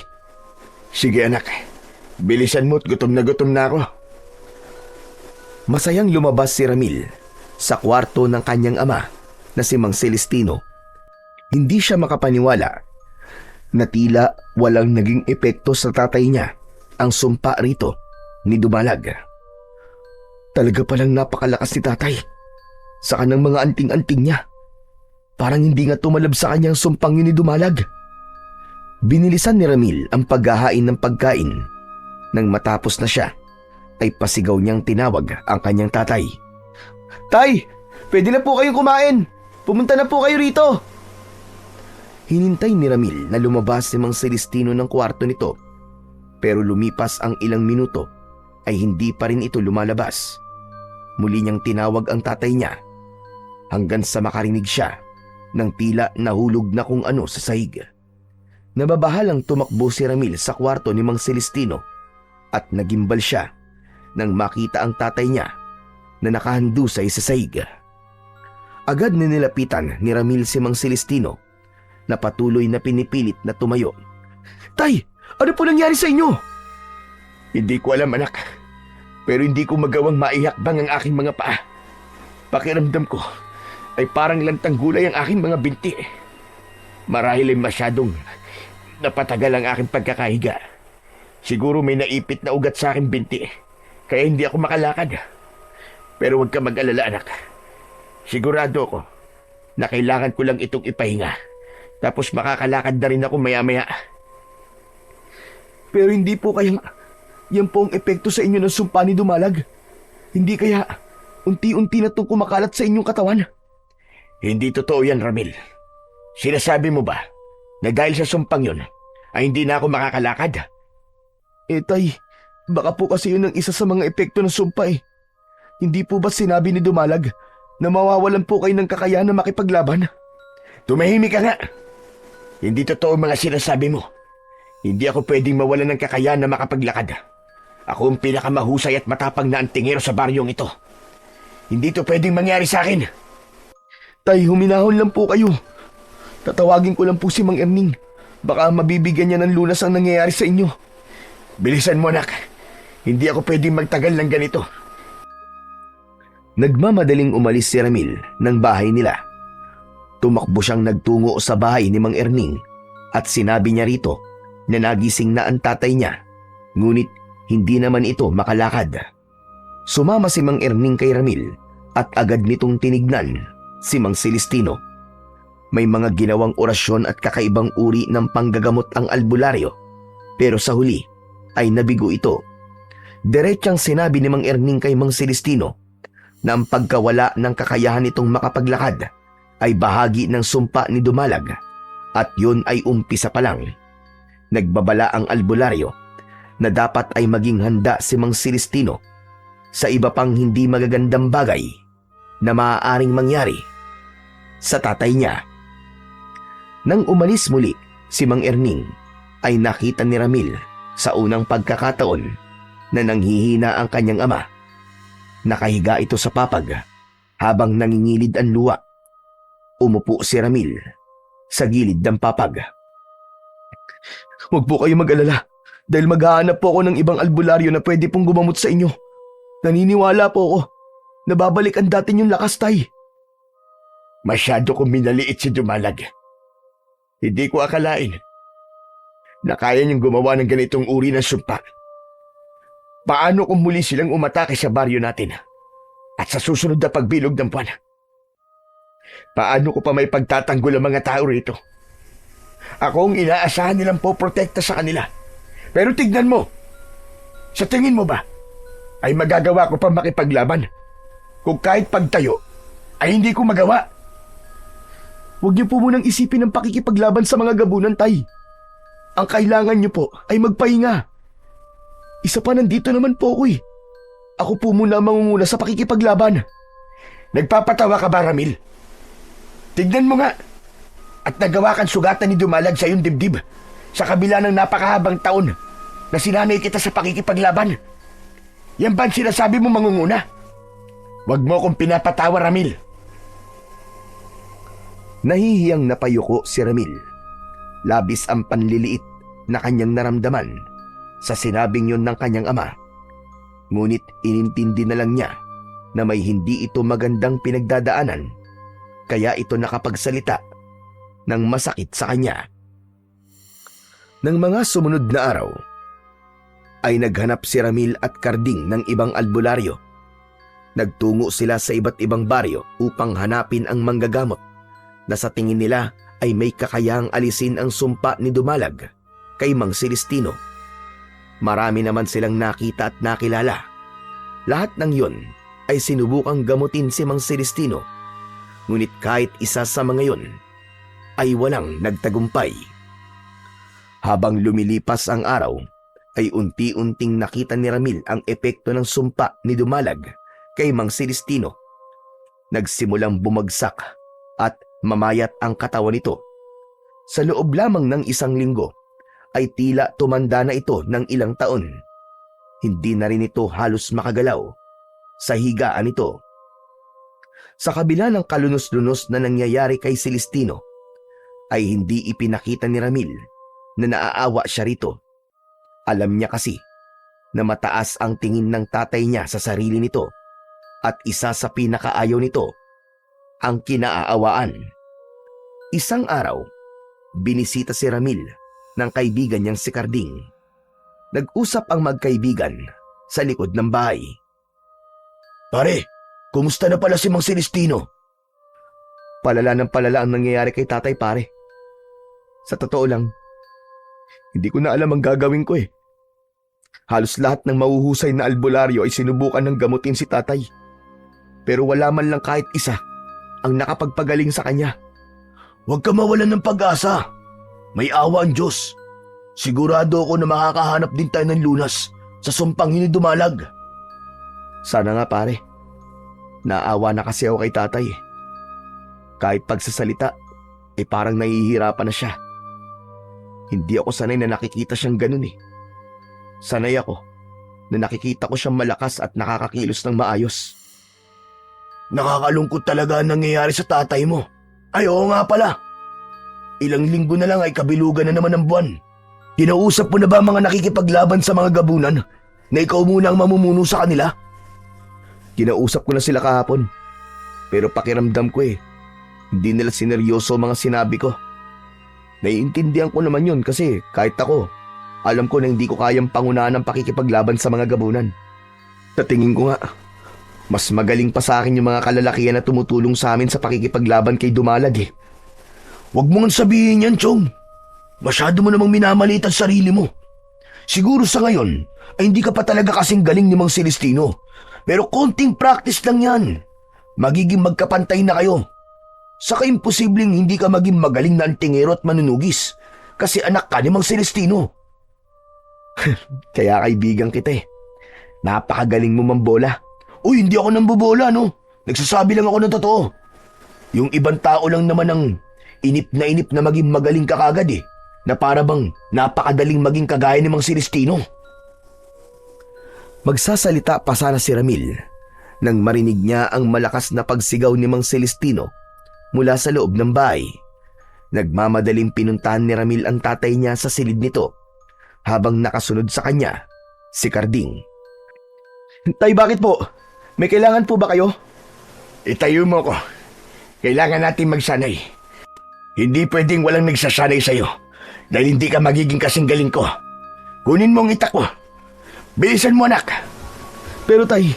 Sige, anak. Bilisan mo at gutom na ako. Masayang lumabas si Ramil sa kwarto ng kanyang ama na si Mang Celestino. Hindi siya makapaniwala na tila walang naging epekto sa tatay niya ang sumpa rito ni Dumalag. Talaga palang napakalakas ni tatay sa kanang mga anting-anting niya. Parang hindi nga tumalab sa kanyang sumpang yun ni Dumalag. Binilisan ni Ramil ang paghahain ng pagkain. Nang matapos na siya, ay pasigaw niyang tinawag ang kanyang tatay. Tay, pwede na po kayong kumain. Pumunta na po kayo rito. Hinintay ni Ramil na lumabas si Mang Celestino ng kwarto nito. Pero lumipas ang ilang minuto ay hindi pa rin ito lumalabas. Muli niyang tinawag ang tatay niya hanggang sa makarinig siya ng tila nahulog na kung ano sa sahig. Nababahalang tumakbo si Ramil sa kwarto ni Mang Celestino at nagimbal siya nang makita ang tatay niya na nakahandusay sa sahig. Agad na nilapitan ni Ramil si Mang Celestino na patuloy na pinipilit na tumayo. Tay, ano po nangyari sa inyo? Hindi ko alam, anak. Pero hindi ko magawang maihakbang ang aking mga paa. Pakiramdam ko ay parang lantang gulay ang aking mga binti. Marahil ay masyadong napatagal ang aking pagkakahiga. Siguro may naipit na ugat sa aking binti, kaya hindi ako makalakad. Pero huwag ka mag-alala, anak. Sigurado ko na kailangan ko lang itong ipahinga. Tapos makakalakad na rin ako maya-maya. Pero hindi po kaya yan po ang epekto sa inyo ng sumpa ni Dumalag? Hindi kaya unti-unti na itong kumakalat sa inyong katawan? Hindi totoo yan, Ramil. Sinasabi mo ba na dahil sa sumpang yun ay hindi na ako makakalakad? Tay, baka po kasi yun ang isa sa mga epekto ng sumpa eh. Hindi po ba sinabi ni Dumalag na mawawalan po kayo ng kakayahan na makipaglaban? Tumahimik ka nga. Hindi totoo ang mga sinasabi mo. Hindi ako pwedeng mawalan ng kakayahan na makapaglakad. Ako ang pinakamahusay at matapang na antingero sa baryong ito. Hindi to pwedeng mangyari sa akin. Tay, huminahon lang po kayo. Tatawagin ko lang po si Mang Erning. Baka mabibigyan niya ng lunas ang nangyayari sa inyo. Bilisan mo, anak. Hindi ako pwedeng magtagal ng ganito. Nagmamadaling umalis si Ramil ng bahay nila. Tumakbo siyang nagtungo sa bahay ni Mang Erning at sinabi niya rito na nagising na ang tatay niya, ngunit hindi naman ito makalakad. Sumama si Mang Erning kay Ramil at agad nitong tinignan si Mang Celestino. May mga ginawang orasyon at kakaibang uri ng panggagamot ang albularyo, pero sa huli ay nabigo ito. Diretsang sinabi ni Mang Erning kay Mang Celestino na ang pagkawala ng kakayahan nitong makapaglakad ay bahagi ng sumpa ni Dumalag at yun ay umpisa pa lang. Nagbabala ang albularyo na dapat ay maging handa si Mang Celestino sa iba pang hindi magagandang bagay na maaaring mangyari sa tatay niya. Nang umalis muli si Mang Erning ay nakita ni Ramil sa unang pagkakataon na nanghihina ang kanyang ama. Nakahiga ito sa papag habang nangingilid ang luwa. Umupo si Ramil sa gilid ng papag. Huwag po kayo mag-alala dahil maghahanap po ako ng ibang albularyo na pwede pong gumamot sa inyo. Naniniwala po ako na babalik ang dati niyong lakas, Tay. Masyado kong minaliit si Dumalag. Hindi ko akalain na kaya niyong gumawa ng ganitong uri ng sumpa. Paano kung muli silang umatake sa baryo natin? At sa susunod na pagbilog ng buwan, paano ko pa may pagtatanggol ang mga tao rito? Ako ang inaasahan nilang poprotekta sa kanila. Pero tignan mo, sa tingin mo ba, ay magagawa ko pa makipaglaban? Kung kahit pagtayo, ay hindi ko magawa. Huwag niyo po munang isipin ang pakikipaglaban sa mga gabunan, Tay. Ang kailangan niyo po ay magpahinga. Isa pa, nandito naman po ako eh. Ako po muna ang mangunguna sa pakikipaglaban. Nagpapatawa ka ba, Ramil? Tignan mo nga. At nagawa kang sugatan ni Dumalag sa iyong dibdib sa kabila ng napakahabang taon na sinanay kita sa pakikipaglaban. Yan ba ang sinasabi mo mangunguna? Huwag mo akong pinapatawa, Ramil. Nahihiyang napayuko si Ramil. Labis ang panliliit na kanyang naramdaman sa sinabing yon ng kanyang ama. Ngunit inintindi na lang niya na may hindi ito magandang pinagdadaanan, kaya ito nakapagsalita ng masakit sa kanya. Nang mga sumunod na araw, ay naghanap si Ramil at Karding ng ibang albularyo. Nagtungo sila sa iba't ibang baryo upang hanapin ang manggagamot na sa tingin nila ay may kakayahang alisin ang sumpa ni Dumalag kay Mang Celestino. Marami naman silang nakita at nakilala. Lahat ng yun ay sinubukang gamutin si Mang Celestino. Ngunit kahit isa sa mga yun ay walang nagtagumpay. Habang lumilipas ang araw, ay unti-unting nakita ni Ramil ang epekto ng sumpa ni Dumalag kay Mang Celestino. Nagsimulang bumagsak at mamayat ang katawan nito. Sa loob lamang ng isang linggo, ay tila tumanda na ito ng ilang taon. Hindi na rin ito halos makagalaw sa higaan nito. Sa kabila ng kalunos-lunos na nangyayari kay Celestino, ay hindi ipinakita ni Ramil na naaawa siya rito. Alam niya kasi na mataas ang tingin ng tatay niya sa sarili nito at isa sa pinakaayaw nito, ang kinaaawaan. Isang araw, binisita si Ramil ng kaibigan niyang si Karding. Nag-usap ang magkaibigan sa likod ng bahay. Pare, kumusta na pala si Mang Celestino? Palala ng palala ang nangyayari kay tatay, pare. Sa totoo lang, hindi ko na alam ang gagawin ko eh. Halos lahat ng mahuhusay na albularyo ay sinubukan ng gamutin si tatay. Pero wala man lang kahit isa ang nakapagpagaling sa kanya. Huwag ka mawalan ng pag-asa. May awa ang Diyos. Sigurado ako na makakahanap din tayo ng lunas sa sumpang hinidumalag. Sana nga, pare. Naawa na kasi ako kay tatay. Kahit pagsasalita, parang nahihirapan na siya. Hindi ako sanay na nakikita siyang ganun eh. Sanay ako na nakikita ko siyang malakas at nakakakilos ng maayos. Nakakalungkot talaga ang nangyayari sa tatay mo. Ay, oo nga pala. Ilang linggo na lang ay kabilugan na naman ng buwan. Kinausap mo na ba mga nakikipaglaban sa mga gabunan na ikaw muna ang mamumuno sa kanila? Kinausap ko na sila kahapon. Pero pakiramdam ko hindi nila sineryoso mga sinabi ko. Naiintindihan ko naman yun kasi kahit ako, alam ko na hindi ko kayang pangunahan ng pakikipaglaban sa mga gabunan. Sa tingin ko nga, mas magaling pa sa akin yung mga kalalakihan na tumutulong sa amin sa pakikipaglaban kay Dumalag eh. Huwag mo nga sabihin yan, Chong. Masyado mo namang minamalit ang sarili mo. Siguro sa ngayon ay hindi ka pa talaga kasing galing ni Mang Celestino. Pero konting practice lang yan. Magiging magkapantay na kayo. Saka imposibleng hindi ka maging magaling na antingero at manunugis kasi anak ka ni Mang Celestino. Kaya kaibigan kita Napakagaling mo mambola. Uy, hindi ako nambobola, no? Nagsasabi lang ako ng totoo. Yung ibang tao lang naman ang inip na maging magaling ka kagad na para bang napakadaling maging kagaya ni Mang Celestino. Magsasalita pa sana si Ramil nang marinig niya ang malakas na pagsigaw ni Mang Celestino mula sa loob ng bahay. Nagmamadaling pinuntahan ni Ramil ang tatay niya sa silid nito habang nakasunod sa kanya si Karding. Tay, bakit po? May kailangan po ba kayo? Itayo mo ko. Kailangan natin magsanay. Hindi pwedeng walang nagsasanay sa'yo dahil hindi ka magiging kasing galing ko. Kunin mo ang itak ko. Bilisan mo, anak. Pero tay,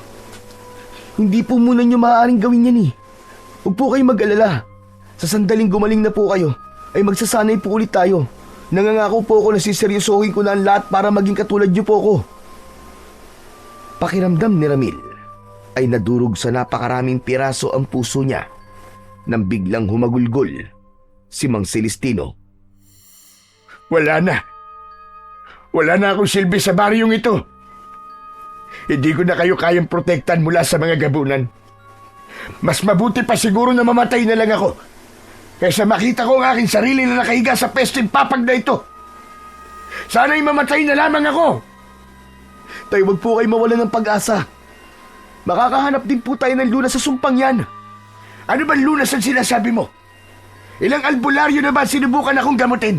Hindi po muna niyo maaaring gawin yan eh. Huwag po kayong mag-alala. Sa sandaling gumaling na po kayo, ay magsasanay po ulit tayo. Nangangako po ako na siseryosohin ko na ang lahat para maging katulad niyo po ako. Pakiramdam ni Ramil ay nadurog sa napakaraming piraso ang puso niya nang biglang humagulgol si Mang Celestino. Wala na. Wala na akong silbi sa baryong ito. Hindi ko na kayo kayang protektan mula sa mga gabunan. Mas mabuti pa siguro na mamatay na lang ako kaysa makita ko ang aking sarili na nakahiga sa pesteng papag na ito. Sana'y mamatay na lamang ako. Tay, wag po kayo mawalan ng pag-asa. Makakahanap din po tayo ng lunas sa sumpang yan. Ano ba lunas ang sinasabi mo? Ilang albularyo na ba sinubukan akong gamutin?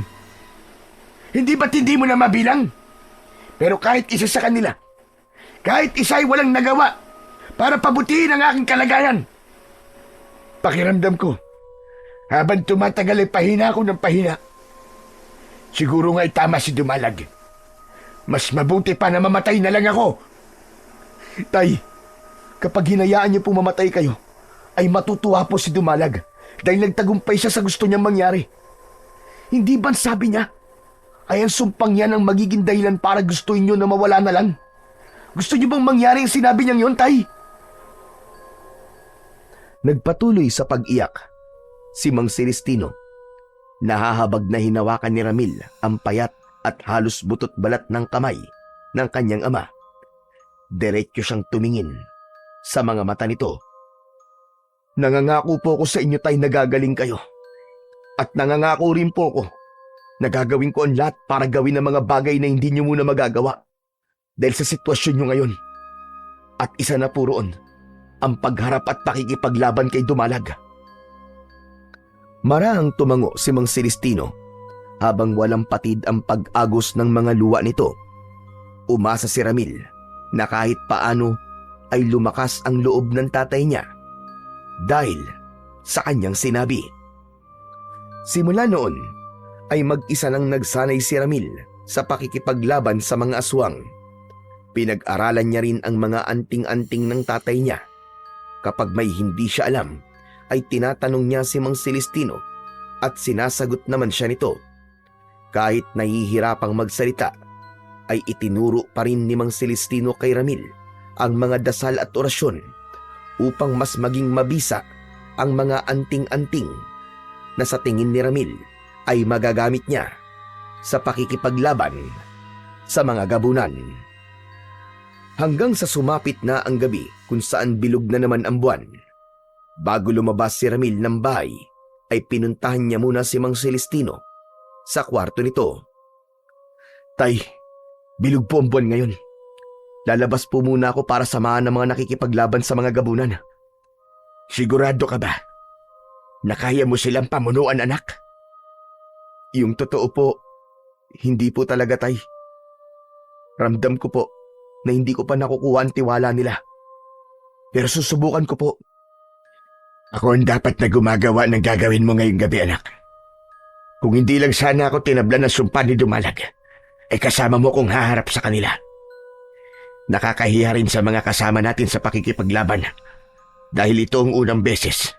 Hindi ba't hindi mo na mabilang? Pero kahit isa sa kanila, kahit isa'y walang nagawa para pabutihin ang aking kalagayan. Pakiramdam ko, habang tumatagal ay pahina ako ng pahina. Siguro nga'y tama si Dumalag. Mas mabuti pa na mamatay na lang ako. Tay, kapag hinayaan niyo po mamatay kayo, ay matutuwa po si Dumalag dahil nagtagumpay siya sa gusto niyang mangyari. Hindi ba sabi niya, ay ang sumpang yan ang magiging dahilan para gustuin niyo na mawala na lang? Gusto niyo bang mangyari ang sinabi niyang yun, Tay? Nagpatuloy sa pag-iyak si Mang Celestino. Nahahabag na hinawakan ni Ramil ang payat at halos butot balat ng kamay ng kanyang ama. Diretso siyang tumingin sa mga mata nito. Nangangako po ako sa inyo, Tay, nagagaling kayo. At nangangako rin po ako na gagawin ko ang lahat para gawin ang mga bagay na hindi niyo muna magagawa dahil sa sitwasyon niyo ngayon. At isa na po roon, ang pagharap at pakikipaglaban kay Dumalag. Marahang tumango si Mang Celestino habang walang patid ang pag-agos ng mga luwa nito. Umasa si Ramil na kahit paano ay lumakas ang loob ng tatay niya dahil sa kanyang sinabi. Simula noon ay mag-isa nang nagsanay si Ramil sa pakikipaglaban sa mga aswang. Pinag-aralan niya rin ang mga anting-anting ng tatay niya. Kapag may hindi siya alam, ay tinatanong niya si Mang Celestino at sinasagot naman siya nito. Kahit nahihirapang magsalita, ay itinuro pa rin ni Mang Celestino kay Ramil ang mga dasal at orasyon upang mas maging mabisa ang mga anting-anting na sa tingin ni Ramil ay magagamit niya sa pakikipaglaban sa mga gabunan. Hanggang sa sumapit na ang gabi kung saan bilog na naman ang buwan. Bago lumabas si Ramil ng bahay, ay pinuntahan niya muna si Mang Celestino sa kwarto nito. Tay, bilog po ang buwan ngayon. Lalabas po muna ako para samahan ng mga nakikipaglaban sa mga gabunan. Sigurado ka ba na kaya mo silang pamunuan, anak? Yung totoo po, hindi po talaga, Tay. Ramdam ko po na hindi ko pa nakukuha ang tiwala nila. Pero susubukan ko po. Ako ang dapat na gumagawa ng gagawin mo ngayong gabi, anak. Kung hindi lang sana ako tinablan ng sumpa ni Dumalag, ay kasama mo kong haharap sa kanila. Nakakahiya rin sa mga kasama natin sa pakikipaglaban dahil ito ang unang beses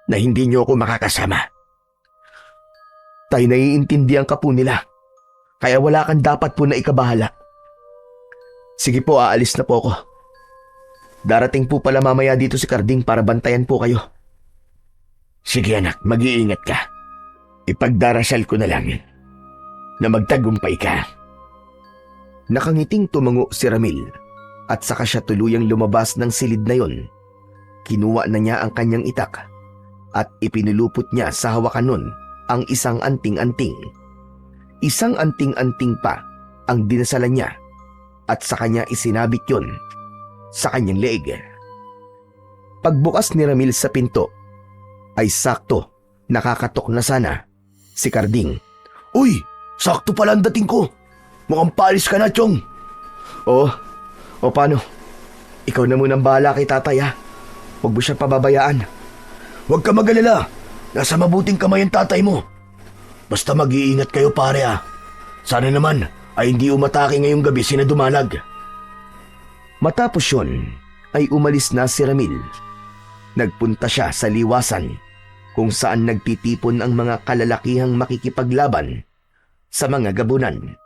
na hindi niyo ako makakasama. Tay, naiintindihan ka po nila. Kaya wala kang dapat po na ikabahala. Sige po, aalis na po ako. Darating po pala mamaya dito si Karding para bantayan po kayo. Sige anak, mag-iingat ka. Ipagdarasal ko na lang na magtagumpay ka. Nakangiting tumango si Ramil at saka siya tuluyang lumabas ng silid na yon. Kinuha na niya ang kanyang itak at ipinulupot niya sa hawakan nun ang isang anting-anting. Isang anting-anting pa ang dinasalan niya at sa kanya isinabit yon sa kanyang leeg. Pagbukas ni Ramil sa pinto ay sakto nakakatok na sana si Karding. Uy, sakto pala ang dating ko. Mukhang paalis ka na, Chong. O paano? Ikaw na munang bahala kay tatay, ha? Huwag mo siyang pababayaan. Huwag ka mag-alala. Nasa mabuting kamay ang tatay mo. Basta mag-iingat kayo, pare, ha. Sana naman ay hindi umatake ngayong gabi sina Dumalag. Matapos yun, ay umalis na si Ramil. Nagpunta siya sa liwasan kung saan nagtitipon ang mga kalalakihang makikipaglaban sa mga gabunan.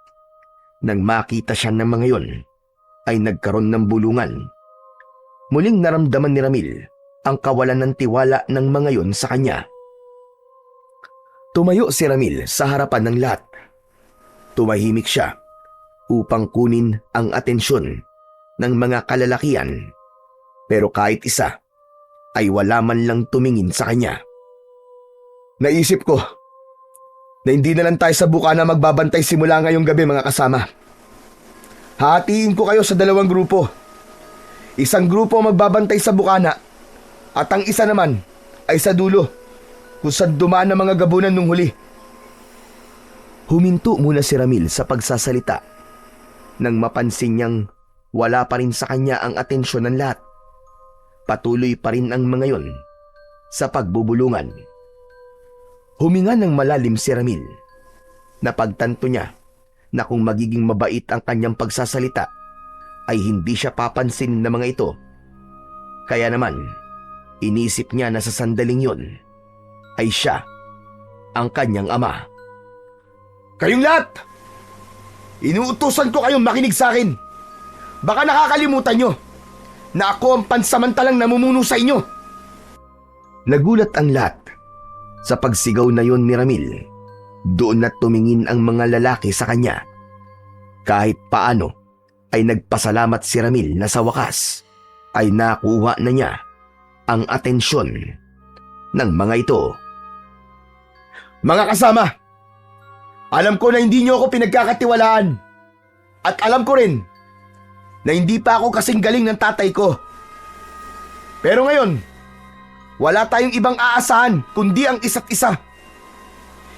Nang makita siya ng mga yon, ay nagkaroon ng bulungan. Muling naramdaman ni Ramil ang kawalan ng tiwala ng mga yon sa kanya. Tumayo si Ramil sa harapan ng lahat. Tumahimik siya upang kunin ang atensyon ng mga kalalakihan, pero kahit isa ay wala man lang tumingin sa kanya. Naisip ko na hindi na lang tayo sa bukana magbabantay simula ngayong gabi, mga kasama. Hahatiin ko kayo sa 2 grupo. Isang grupo ang magbabantay sa bukana at ang isa naman ay sa dulo kung saan dumaan ang mga gabunan nung huli. Huminto muna si Ramil sa pagsasalita nang mapansin niyang wala pa rin sa kanya ang atensyon ng lahat. Patuloy pa rin ang mga yon sa pagbubulungan. Huminga ng malalim si Ramil. Napagtanto niya na kung magiging mabait ang kanyang pagsasalita ay hindi siya papansin ng mga ito. Kaya naman, inisip niya na sa sandaling yon ay siya ang kanyang ama. Kayong lahat! Inuutusan ko kayong makinig sa akin. Baka nakakalimutan nyo na ako ang pansamantalang namumuno sa inyo. Nagulat ang lahat sa pagsigaw na yon ni Ramil. Doon na tumingin ang mga lalaki sa kanya. Kahit paano ay nagpasalamat si Ramil na sa wakas ay nakuha na niya ang atensyon ng mga ito. Mga kasama, alam ko na hindi niyo ako pinagkakatiwalaan at alam ko rin na hindi pa ako kasing galing ng tatay ko. Pero ngayon, wala tayong ibang aasahan kundi ang isa't isa.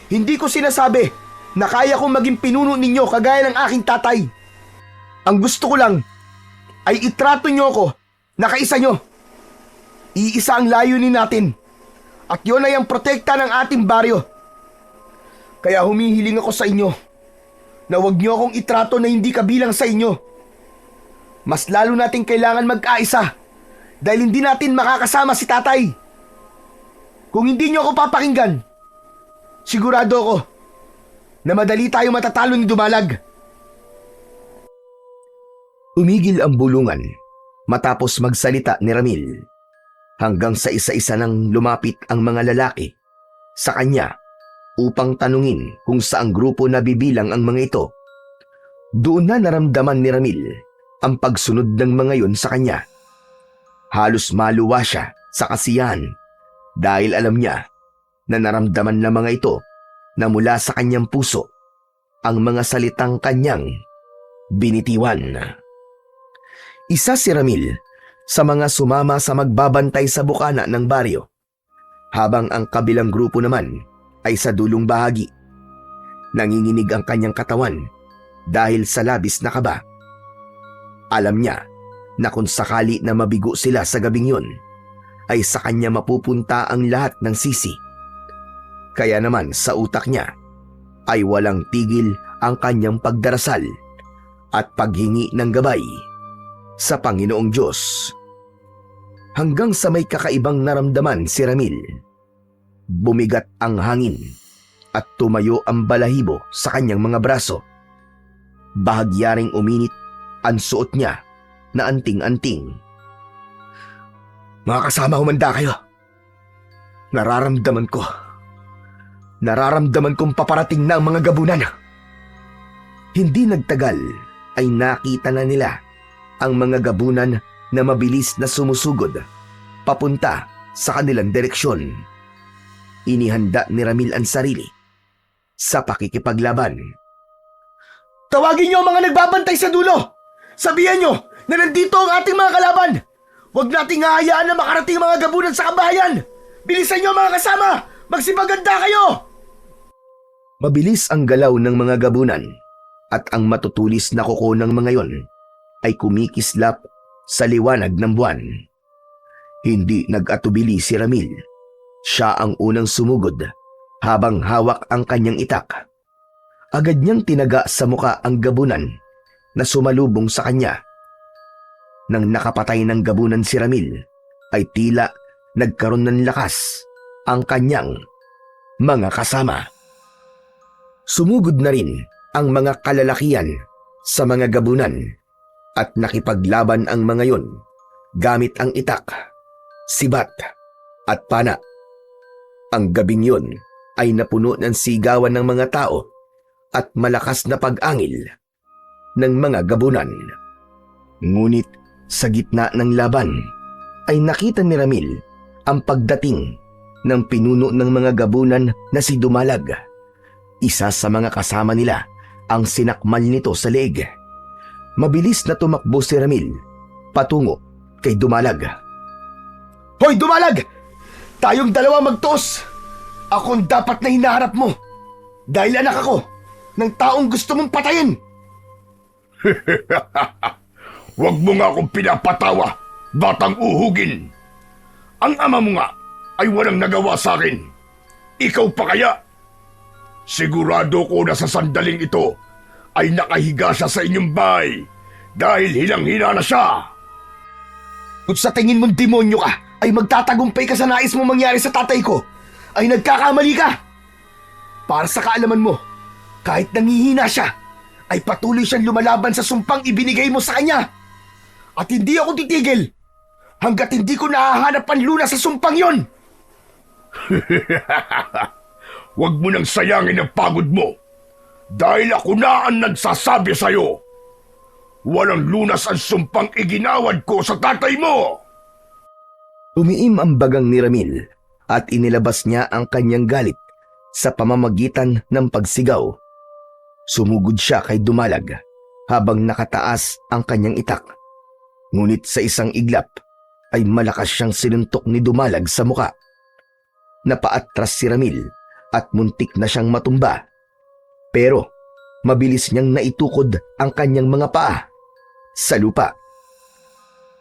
Hindi ko sinasabi na kaya kong maging pinuno ninyo kagaya ng aking tatay. Ang gusto ko lang ay itrato niyo ako na kaisa nyo. Iisa ang layunin natin at yun ay ang protekta ng ating baryo. Kaya humihiling ako sa inyo na huwag niyo akong itrato na hindi kabilang sa inyo. Mas lalo nating kailangan mag-aisa dahil hindi natin makakasama si tatay. Kung hindi niyo ako papakinggan, sigurado ako na madali tayo matatalo ni Dumalag. Umigil ang bulungan matapos magsalita ni Ramil hanggang sa isa-isa nang lumapit ang mga lalaki sa kanya upang tanungin kung saang grupo na bibilang ang mga ito. Doon na naramdaman ni Ramil ang pagsunod ng mga yon sa kanya. Halos maluwa siya sa kasiyahan dahil alam niya na naramdaman ng mga ito na mula sa kanyang puso ang mga salitang kanyang binitiwan. Isa si Ramil sa mga sumama sa magbabantay sa bukana ng baryo, habang ang kabilang grupo naman ay sa dulong bahagi. Nanginginig ang kanyang katawan dahil sa labis na kaba. Alam niya na kung sakali na mabigo sila sa gabing yun, ay sa kanya mapupunta ang lahat ng sisi. Kaya naman sa utak niya ay walang tigil ang kanyang pagdarasal at paghingi ng gabay sa Panginoong Diyos. Hanggang sa may kakaibang naramdaman si Ramil. Bumigat ang hangin at tumayo ang balahibo sa kanyang mga braso. Bahagyaring uminit ang suot niya na anting-anting. Mga kasama, humanda kayo. Nararamdaman kong paparating na ang mga gabunan. Hindi nagtagal ay nakita na nila ang mga gabunan na mabilis na sumusugod papunta sa kanilang direksyon. Inihanda ni Ramil ang sarili sa pakikipaglaban. Tawagin niyo ang mga nagbabantay sa dulo! Sabihan niyo na nandito ang ating mga kalaban! Huwag nating hahayaan na makarating mga gabunan sa kabahayan! Bilisan niyo mga kasama! Magsipaganda kayo! Mabilis ang galaw ng mga gabunan at ang matutulis na kuko ng mga yon ay kumikislap sa liwanag ng buwan. Hindi nag-atubili si Ramil. Siya ang unang sumugod habang hawak ang kanyang itak. Agad niyang tinaga sa muka ang gabunan na sumalubong sa kanya. Nang nakapatay ng gabunan si Ramil, ay tila nagkaroon ng lakas ang kanyang mga kasama. Sumugod na rin ang mga kalalakian sa mga gabunan at nakipaglaban ang mga yon gamit ang itak, sibat at pana. Ang gabing yon ay napuno ng sigawan ng mga tao at malakas na pag-angil ng mga gabunan. Ngunit sa gitna ng laban ay nakita ni Ramil ang pagdating ng pinuno ng mga gabunan na si Dumalag. Isa sa mga kasama nila ang sinakmal nito sa leeg. Mabilis na tumakbo si Ramil patungo kay Dumalag. "Hoy Dumalag! Tayong dalawa magtuos! Akong dapat na hinaharap mo dahil anak ako ng taong gusto mong patayin!" Huwag mo nga akong pinapatawa, batang uhugin. Ang ama mo nga ay walang nagawa sa akin. Ikaw pa kaya? Sigurado ko na sa sandaling ito ay nakahiga siya sa inyong bahay dahil hilang-hina na siya. Kung sa tingin mong demonyo ka ay magtatagumpay ka sa nais mong mangyari sa tatay ko, ay nagkakamali ka. Para sa kaalaman mo, kahit nangihina siya, ay patuloy siyang lumalaban sa sumpang ibinigay mo sa kanya. At hindi ako titigil hanggat hindi ko nahahanap ang lunas sa sumpang yon. Huwag mo nang sayangin ang pagod mo dahil ako na ang nagsasabi sa'yo. Walang lunas ang sumpang iginawad ko sa tatay mo. Umiim ang bagang ni Ramil at inilabas niya ang kanyang galit sa pamamagitan ng pagsigaw. Sumugod siya kay Dumalag habang nakataas ang kanyang itak. Ngunit sa isang iglap ay malakas siyang sinuntok ni Dumalag sa muka. Napaatras si Ramil at muntik na siyang matumba. Pero mabilis niyang naitukod ang kanyang mga paa sa lupa.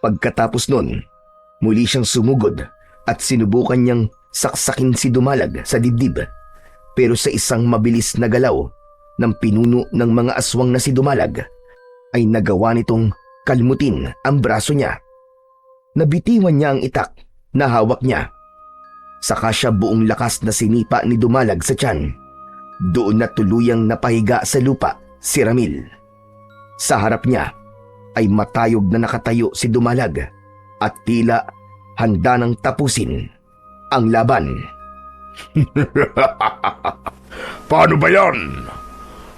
Pagkatapos nun, muli siyang sumugod at sinubukan niyang saksakin si Dumalag sa dibdib. Pero sa isang mabilis na galaw ng pinuno ng mga aswang na si Dumalag, ay nagawa nitong kalmutin ang braso niya. Nabitiwan niya ang itak na hawak niya. Saka siya buong lakas na sinipa ni Dumalag sa tiyan. Doon na tuluyang napahiga sa lupa si Ramil. Sa harap niya ay matayog na nakatayo si Dumalag at tila handa nang tapusin ang laban. Paano ba yan?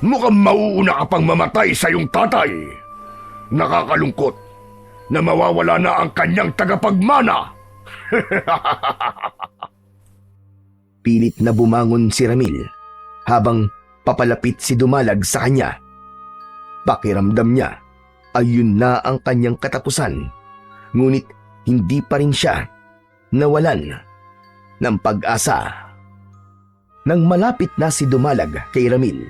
Mukhang mauuna ka pang mamatay sa iyong tatay. Nakakalungkot na mawawala na ang kanyang tagapagmana. Pilit na bumangon si Ramil habang papalapit si Dumalag sa kanya. Pakiramdam niya ay yun na ang kanyang katapusan. Ngunit hindi pa rin siya nawalan ng pag-asa. Nang malapit na si Dumalag kay Ramil,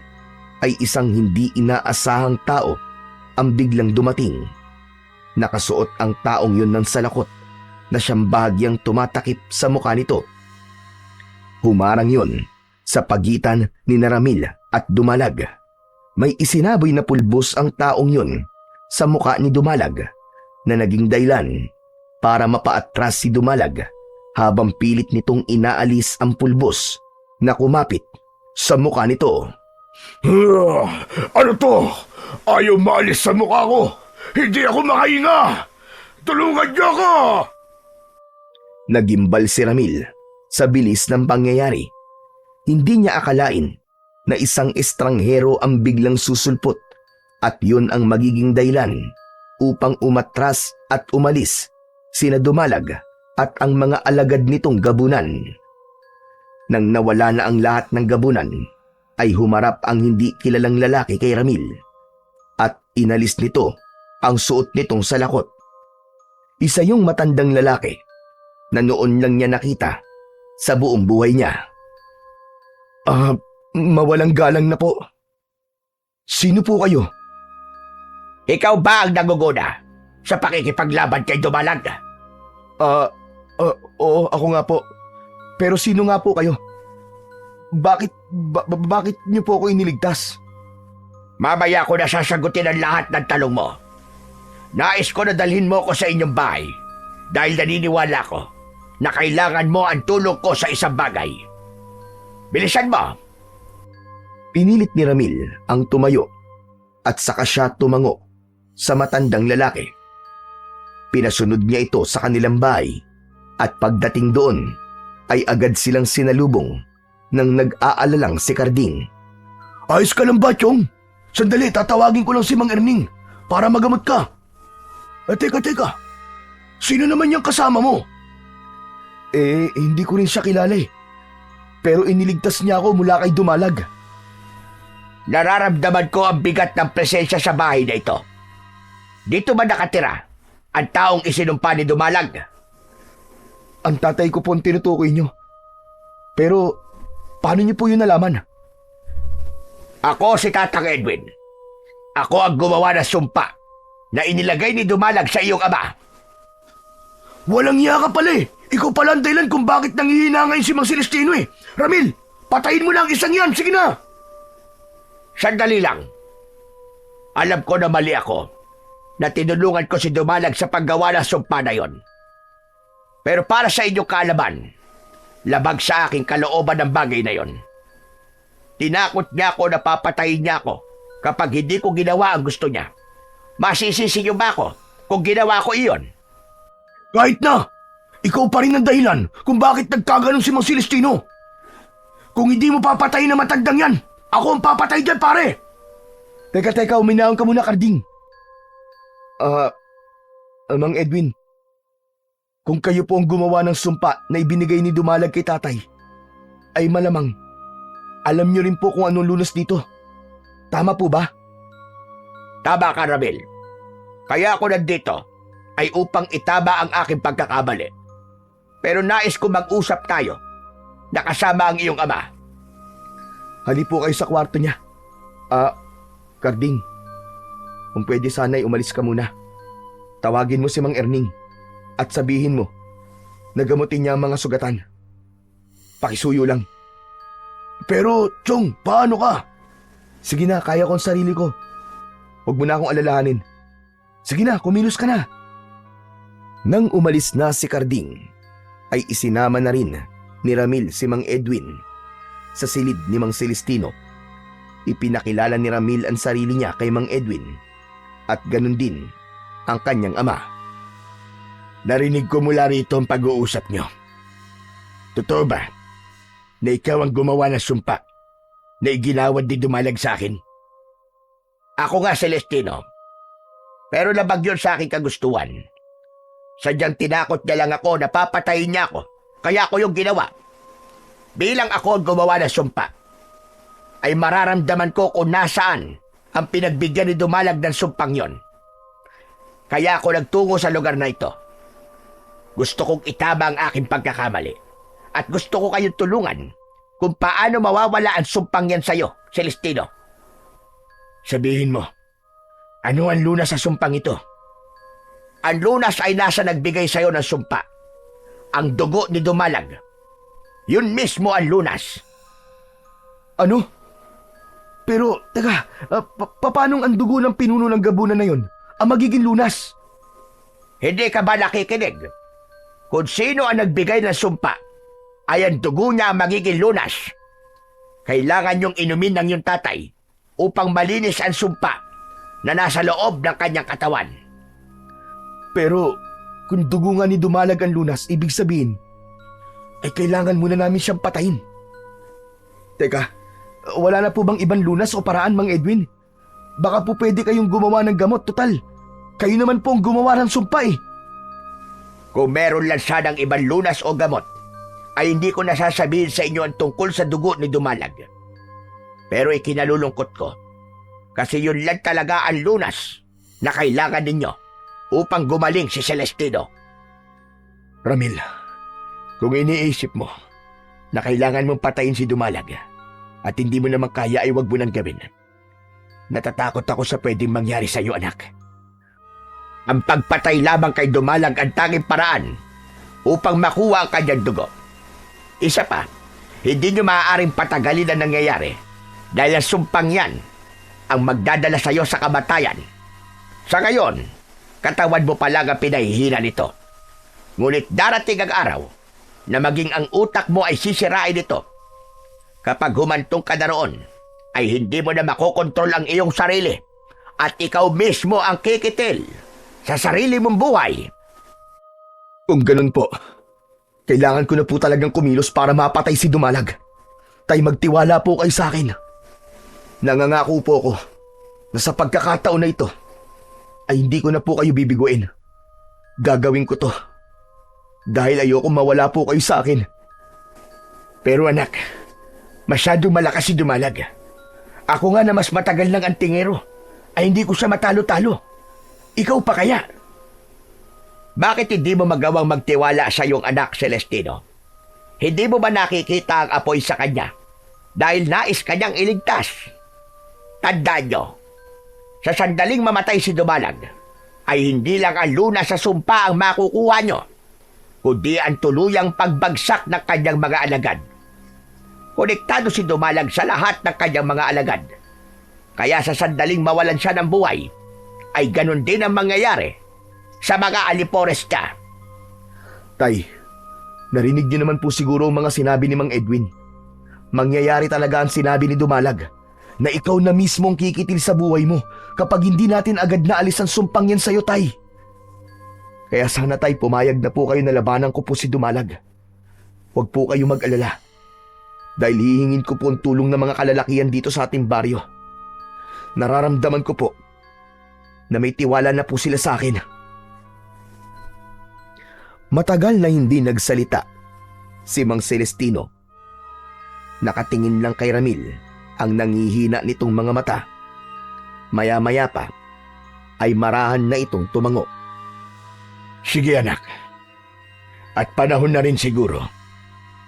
ay isang hindi inaasahang tao ang biglang dumating. Nakasuot ang taong yun ng salakot na siyang bahagyang tumatakip sa mukha nito. Humarang yun sa pagitan ni Ramil at Dumalag. May isinaboy na pulbos ang taong yun sa mukha ni Dumalag na naging dahilan para mapaatras si Dumalag habang pilit nitong inaalis ang pulbos na kumapit sa mukha nito. Ano to? Ayaw maalis sa mukha ko. Hindi ako makahinga. Tulungan niyo ako! Nagimbal si Ramil sa bilis ng pangyayari. Hindi niya akalain na isang estranghero ang biglang susulpot at yun ang magiging dahilan upang umatras at umalis sina Dumalag at ang mga alagad nitong gabunan. Nang nawala na ang lahat ng gabunan, ay humarap ang hindi kilalang lalaki kay Ramil at inalis nito ang suot nitong salakot. Isa yung matandang lalaki na noon lang niya nakita sa buong buhay niya. Mawalang galang na po. Sino po kayo? Ikaw ba ang nangunguna sa pakikipaglaban kay Dumalag? Oo, ako nga po. Pero sino nga po kayo? Bakit niyo po ako iniligtas? Mamaya ko na sasagutin ang lahat ng tanong mo. Nais ko na dalhin mo ko sa inyong bahay dahil naniniwala ko na kailangan mo ang tulong ko sa isang bagay. Bilisan mo! Pinilit ni Ramil ang tumayo at saka siya tumango sa matandang lalaki. Pinasunod niya ito sa kanilang bahay at pagdating doon ay agad silang sinalubong ng nag-aalalang si Carding. Ayos ka lang ba, Chong? Sandali, tatawagin ko lang si Mang Erning para magamot ka. Teka. Sino naman yung kasama mo? Hindi ko rin siya kilala eh. Pero iniligtas niya ako mula kay Dumalag. Nararamdaman ko ang bigat ng presensya sa bahay na ito. Dito ba nakatira ang taong isinumpa ni Dumalag? Ang tatay ko po ang tinutukoy niyo. Pero, paano niyo po yun nalaman? Ako si Tatang Edwin. Ako ang gumawa ng sumpa na inilagay ni Dumalag sa iyong ama. Walang iya ka pala eh. Ikaw pala ang dahilan kung bakit nangihina ngayon si Mang Celestino eh. Ramil, patayin mo lang isang yan. Sige na. Sandali lang. Alam ko na mali ako na tinulungan ko si Dumalag sa paggawa ng sumpa na yon. Pero para sa inyong kaalaman, labag sa aking kalooban ng bagay na yon. Tinakot niya ako na papatayin niya ako kapag hindi ko ginawa ang gusto niya. Masisisi niyo ba ako kung ginawa ko iyon? Kahit na. Ikaw pa rin ang dahilan kung bakit nagkaganon si Mang Celestino. Kung hindi mo papatayin na matandang yan, ako ang papatay dyan, pare. Teka, uminaon ka muna, Carding. Mang Edwin, kung kayo po ang gumawa ng sumpa na ibinigay ni Dumalag kay tatay, ay malamang alam niyo rin po kung anong lunas dito. Tama po ba? Tama ka, Ramil. Kaya ako nandito ay upang itama ang aking pagkakamali. Pero nais ko mag-usap tayo na kasama ang iyong ama. Hali po kayo sa kwarto niya. Carding, kung pwede sana'y umalis ka muna. Tawagin mo si Mang Erning at sabihin mo na gamutin niya ang mga sugatan. Pakisuyo lang. Pero, Chong, paano ka? Sige na, kaya ko ang sarili ko. Huwag mo na akong alalahanin. Sige na, kumilos ka na. Nang umalis na si Carding, ay isinama na rin ni Ramil si Mang Edwin sa silid ni Mang Celestino. Ipinakilala ni Ramil ang sarili niya kay Mang Edwin at ganun din ang kanyang ama. Narinig ko mula rito ang pag-uusap niyo. Totoo ba na ikaw ang gumawa ng sumpa na iginawad ni Dumalag sa akin? Ako nga, Celestino. Pero labag yun sa aking kagustuhan. Sadyang tinakot niya lang ako na papatayin niya ako, kaya ako yung ginawa. Bilang ako ang gumawa ng sumpa, ay mararamdaman ko kung nasaan ang pinagbigyan ni Dumalag ng sumpang yon. Kaya ako nagtungo sa lugar na ito. Gusto kong itama ang aking pagkakamali at gusto ko kayong tulungan kung paano mawawala ang sumpang yan sa'yo, Celestino. Sabihin mo, ano ang lunas sa sumpang ito? Ang lunas ay nasa nagbigay sa'yo ng sumpa. Ang dugo ni Dumalag. Yun mismo ang lunas. Ano? Pero, teka, paanong ang dugo ng pinuno ng gabunan na yon ang magiging lunas? Hindi ka ba nakikinig? Kung sino ang nagbigay ng sumpa, ay ang dugo niya ang magiging lunas. Kailangan niyong inumin ng iyong tatay upang malinis ang sumpa na nasa loob ng kanyang katawan. Pero, kung dugo nga ni Dumalag ang lunas, ibig sabihin, ay kailangan muna namin siyang patayin. Teka, wala na po bang ibang lunas o paraan, Mang Edwin? Baka po pwede kayong gumawa ng gamot, total. Kayo naman po ang gumawa ng sumpa eh. Kung meron lang sanang ibang lunas o gamot, ay hindi ko nasasabihin sa inyo ang tungkol sa dugo ni Dumalag. Pero ikinalulungkot ko, kasi yun lang talaga ang lunas na kailangan ninyo upang gumaling si Celestino. Ramil, Kung iniisip mo na kailangan mong patayin si Dumalag at hindi mo naman kaya ay wag mo nang gawin, natatakot ako sa pwedeng mangyari sa iyo, anak. Ang pagpatay lamang kay Dumalag ang tanging paraan upang makuha ang kanyang dugo. Isa pa, hindi nyo maaaring patagalin ang nangyayari dahil ang sumpang yan ang magdadala sa iyo sa kamatayan. Sa ngayon, Katawan mo pa lang ang pinahihila nito. Ngunit darating ang araw na maging ang utak mo ay sisirain nito. Kapag humantong ka na roon, ay hindi mo na makokontrol ang iyong sarili at ikaw mismo ang kikitil sa sarili mong buhay. Kung ganun po, kailangan ko na po talagang kumilos para mapatay si Dumalag. Tay, magtiwala po kayo sa akin. Nangangako po ako na sa pagkakataon na ito, ay hindi ko na po kayo bibiguin. Gagawin ko to. Dahil ayoko mawala po kayo sa akin. Pero anak, masyadong malakas si Dumalag. Ako nga na mas matagal ng antingero, ay hindi ko siya matalo-talo. Ikaw pa kaya? Bakit hindi mo magawang magtiwala sa iyong anak, Celestino? Hindi mo ba nakikita ang apoy sa kanya? Dahil nais kanyang iligtas. Tandaan nyo, sa sandaling mamatay si Dumalag, ay hindi lang ang lunas sa sumpa ang makukuha nyo, kundi ang tuluyang pagbagsak ng kanyang mga alagad. Konektado si Dumalag sa lahat ng kanyang mga alagad. Kaya sa sandaling mawalan siya ng buhay, ay ganun din ang mangyayari sa mga alipores niya. Tay, narinig niyo naman po siguro ang mga sinabi ni Mang Edwin. Mangyayari talaga ang sinabi ni Dumalag na ikaw na mismo ang kikitil sa buhay mo kapag hindi natin agad naalis ang sumpang yan sa'yo, Tay. Kaya sana, Tay, pumayag na po kayo na labanan ko po si Dumalag. Huwag po kayo mag-alala. Dahil hihingin ko po ang tulong ng mga kalalakihan dito sa ating baryo. Nararamdaman ko po na may tiwala na po sila sa akin. Matagal na hindi nagsalita si Mang Celestino. Nakatingin lang kay Ramil ang nangihina nitong mga mata. Maya-maya pa ay marahan na itong tumango. Sige anak, at panahon na rin siguro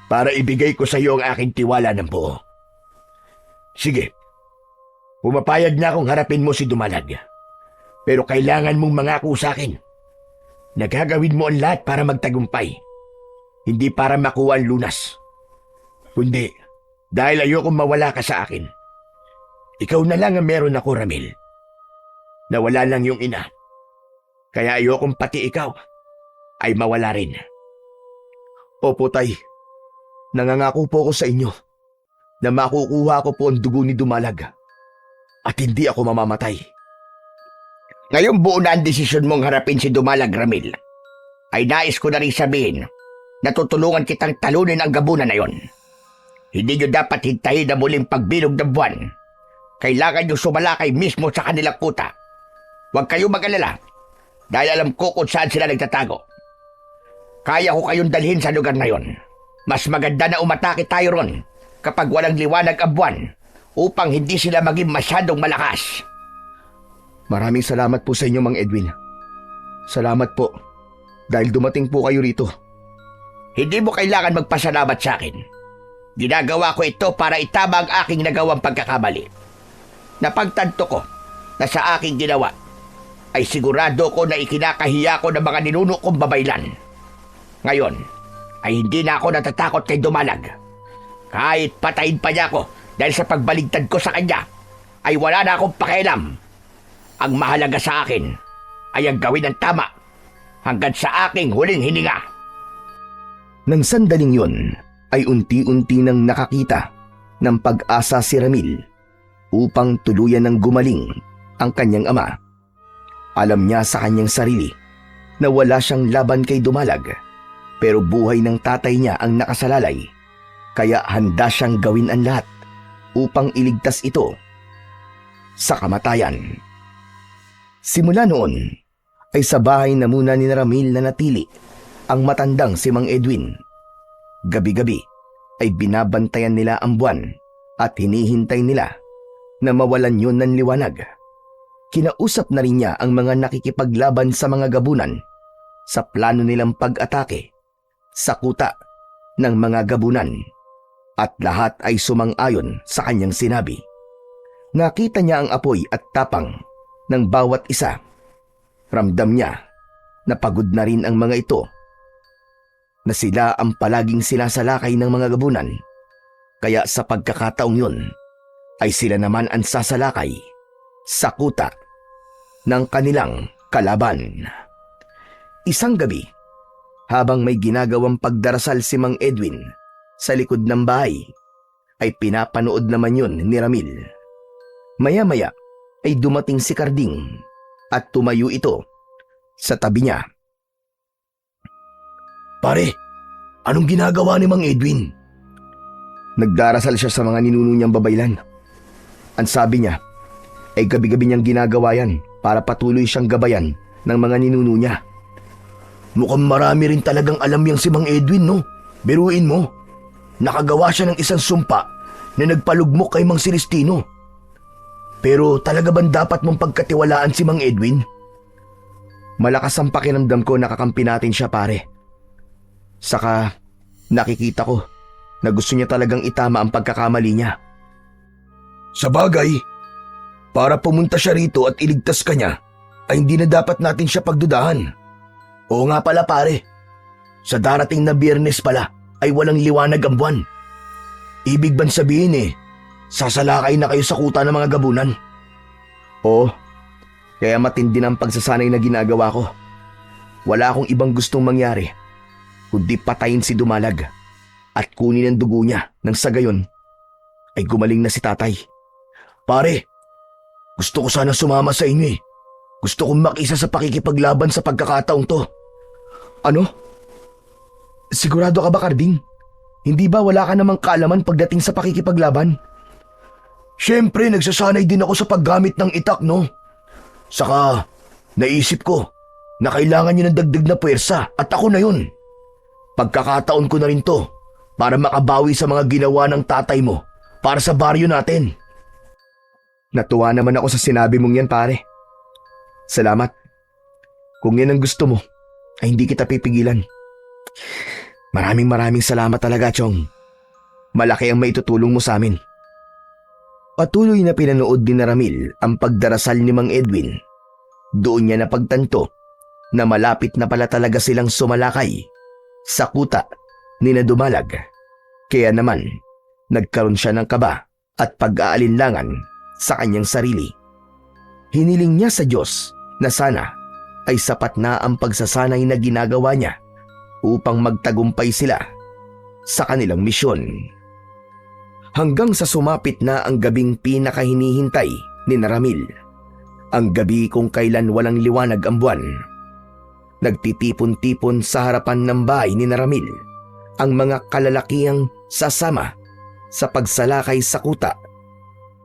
para ibigay ko sa iyo ang aking tiwala ng buo. Sige, pumapayag na akong harapin mo si Dumalag. Pero kailangan mong mangako sa akin na gagawin mo ang lahat para magtagumpay. Hindi para makuha ang lunas, kundi dahil ayokong mawala ka sa akin. Ikaw na lang ang meron ako, Ramil. Nawala lang yung ina. Kaya ayokong pati ikaw ay mawala rin. Opo, Tay. Nangangako po ako sa inyo na makukuha ko po ang dugo ni Dumalag at hindi ako mamamatay. Ngayong buo na ang desisyon mong harapin si Dumalag, Ramil, ay nais ko na rin sabihin na tutulungan kitang talunin ang gabunan na yon. Hindi nyo dapat hintayin na muling pagbilog ng buwan. Kailangan nyo sumalakay mismo sa kanilang kuta. Huwag kayong mag-alala dahil alam ko kung saan sila nagtatago. Kaya ko kayong dalhin sa lugar na yon. Mas maganda na umatake tayo ron kapag walang liwanag ang buwan upang hindi sila maging masyadong malakas. Maraming salamat po sa inyo, Mang Edwin. Salamat po dahil dumating po kayo rito. Hindi mo kailangan magpasalamat sa akin. Ginagawa ko ito para itama ang aking nagawang pagkakamali. Napagtanto ko na sa aking ginawa ay sigurado ko na ikinakahiya ko ng mga ninuno kong babaylan. Ngayon ay hindi na ako natatakot kay Dumalag. Kahit patayin pa niya ako dahil sa pagbaligtad ko sa kanya, ay wala na akong pakialam. Ang mahalaga sa akin ay ang gawin ng tama hanggang sa aking huling hininga. Nang sandaling yun, ay unti-unti nang nakakita ng pag-asa si Ramil upang tuluyan ng gumaling ang kanyang ama. Alam niya sa kanyang sarili na wala siyang laban kay Dumalag, pero buhay ng tatay niya ang nakasalalay, kaya handa siyang gawin ang lahat upang iligtas ito sa kamatayan. Simula noon ay sa bahay na muna ni Ramil na natili ang matandang si Mang Edwin. Gabi-gabi ay binabantayan nila ang buwan at hinihintay nila na mawalan yun ng liwanag. Kinausap na rin niya ang mga nakikipaglaban sa mga gabunan sa plano nilang pag-atake sa kuta ng mga gabunan at lahat ay sumang-ayon sa kanyang sinabi. Nakita niya ang apoy at tapang ng bawat isa. Ramdam niya na pagod na rin ang mga ito, na sila ang palaging sinasalakay ng mga gabunan. Kaya sa pagkakataong yun, ay sila naman ang sasalakay sa kuta ng kanilang kalaban. Isang gabi, habang may ginagawang pagdarasal si Mang Edwin sa likod ng bahay, ay pinapanood naman yun ni Ramil. Maya-maya ay dumating si Karding at tumayo ito sa tabi niya. Pare, anong ginagawa ni Mang Edwin? Nagdarasal siya sa mga ninuno niyang babaylan. Ang sabi niya ay gabi-gabi niyang ginagawa yan para patuloy siyang gabayan ng mga ninuno niya. Mukhang marami rin talagang alam yang si Mang Edwin, no? Biruin mo. Nakagawa siya ng isang sumpa na nagpalugmok kay Mang Celestino. Pero talaga bang dapat mong pagkatiwalaan si Mang Edwin? Malakas ang pakiramdam ko na kakampi natin siya, pare. Saka nakikita ko na gusto niya talagang itama ang pagkakamali niya. Sa bagay, para pumunta siya rito at iligtas ka niya, ay hindi na dapat natin siya pagdudahan. Oo nga pala pare, sa darating na Biyernes pala ay walang liwanag ang buwan. Ibig ban sabihin sasalakay na kayo sa kuta ng mga gabunan. Oo, kaya matindi na ang pagsasanay na ginagawa ko. Wala akong ibang gustong mangyari, kundi patayin si Dumalag at kunin ang dugo niya nang sa gayon ay gumaling na si tatay. Pare, gusto ko sana sumama sa inyo. Gusto kong makisa sa pakikipaglaban sa pagkakataong to. Ano? Sigurado ka ba, Karding? Hindi ba wala ka namang kaalaman pagdating sa pakikipaglaban? Siyempre, nagsasanay din ako sa paggamit ng itak, no? Saka, naisip ko na kailangan niyo ng dagdag na puwersa at ako na yun. Pagkakataon ko na rin to para makabawi sa mga ginawa ng tatay mo para sa baryo natin. Natuwa naman ako sa sinabi mong yan, pare. Salamat. Kung yan ang gusto mo, ay hindi kita pipigilan. Maraming salamat talaga, Chong. Malaki ang maitutulong mo sa amin. Patuloy na pinanood din na Ramil ang pagdarasal ni Mang Edwin. Doon niya napagtanto na malapit na pala talaga silang sumalakay sa kuta ni na Dumalag. Kaya naman, nagkaroon siya ng kaba at pag-aalinlangan sa kanyang sarili. Hiniling niya sa Diyos na sana ay sapat na ang pagsasanay na ginagawa niya upang magtagumpay sila sa kanilang misyon. Hanggang sa sumapit na ang gabing pinakahinihintay ni Ramil. Ang gabi kung kailan walang liwanag ang buwan. Nagtitipon-tipon sa harapan ng bahay ni Ramil ang mga kalalakihang sasama sa pagsalakay sa kuta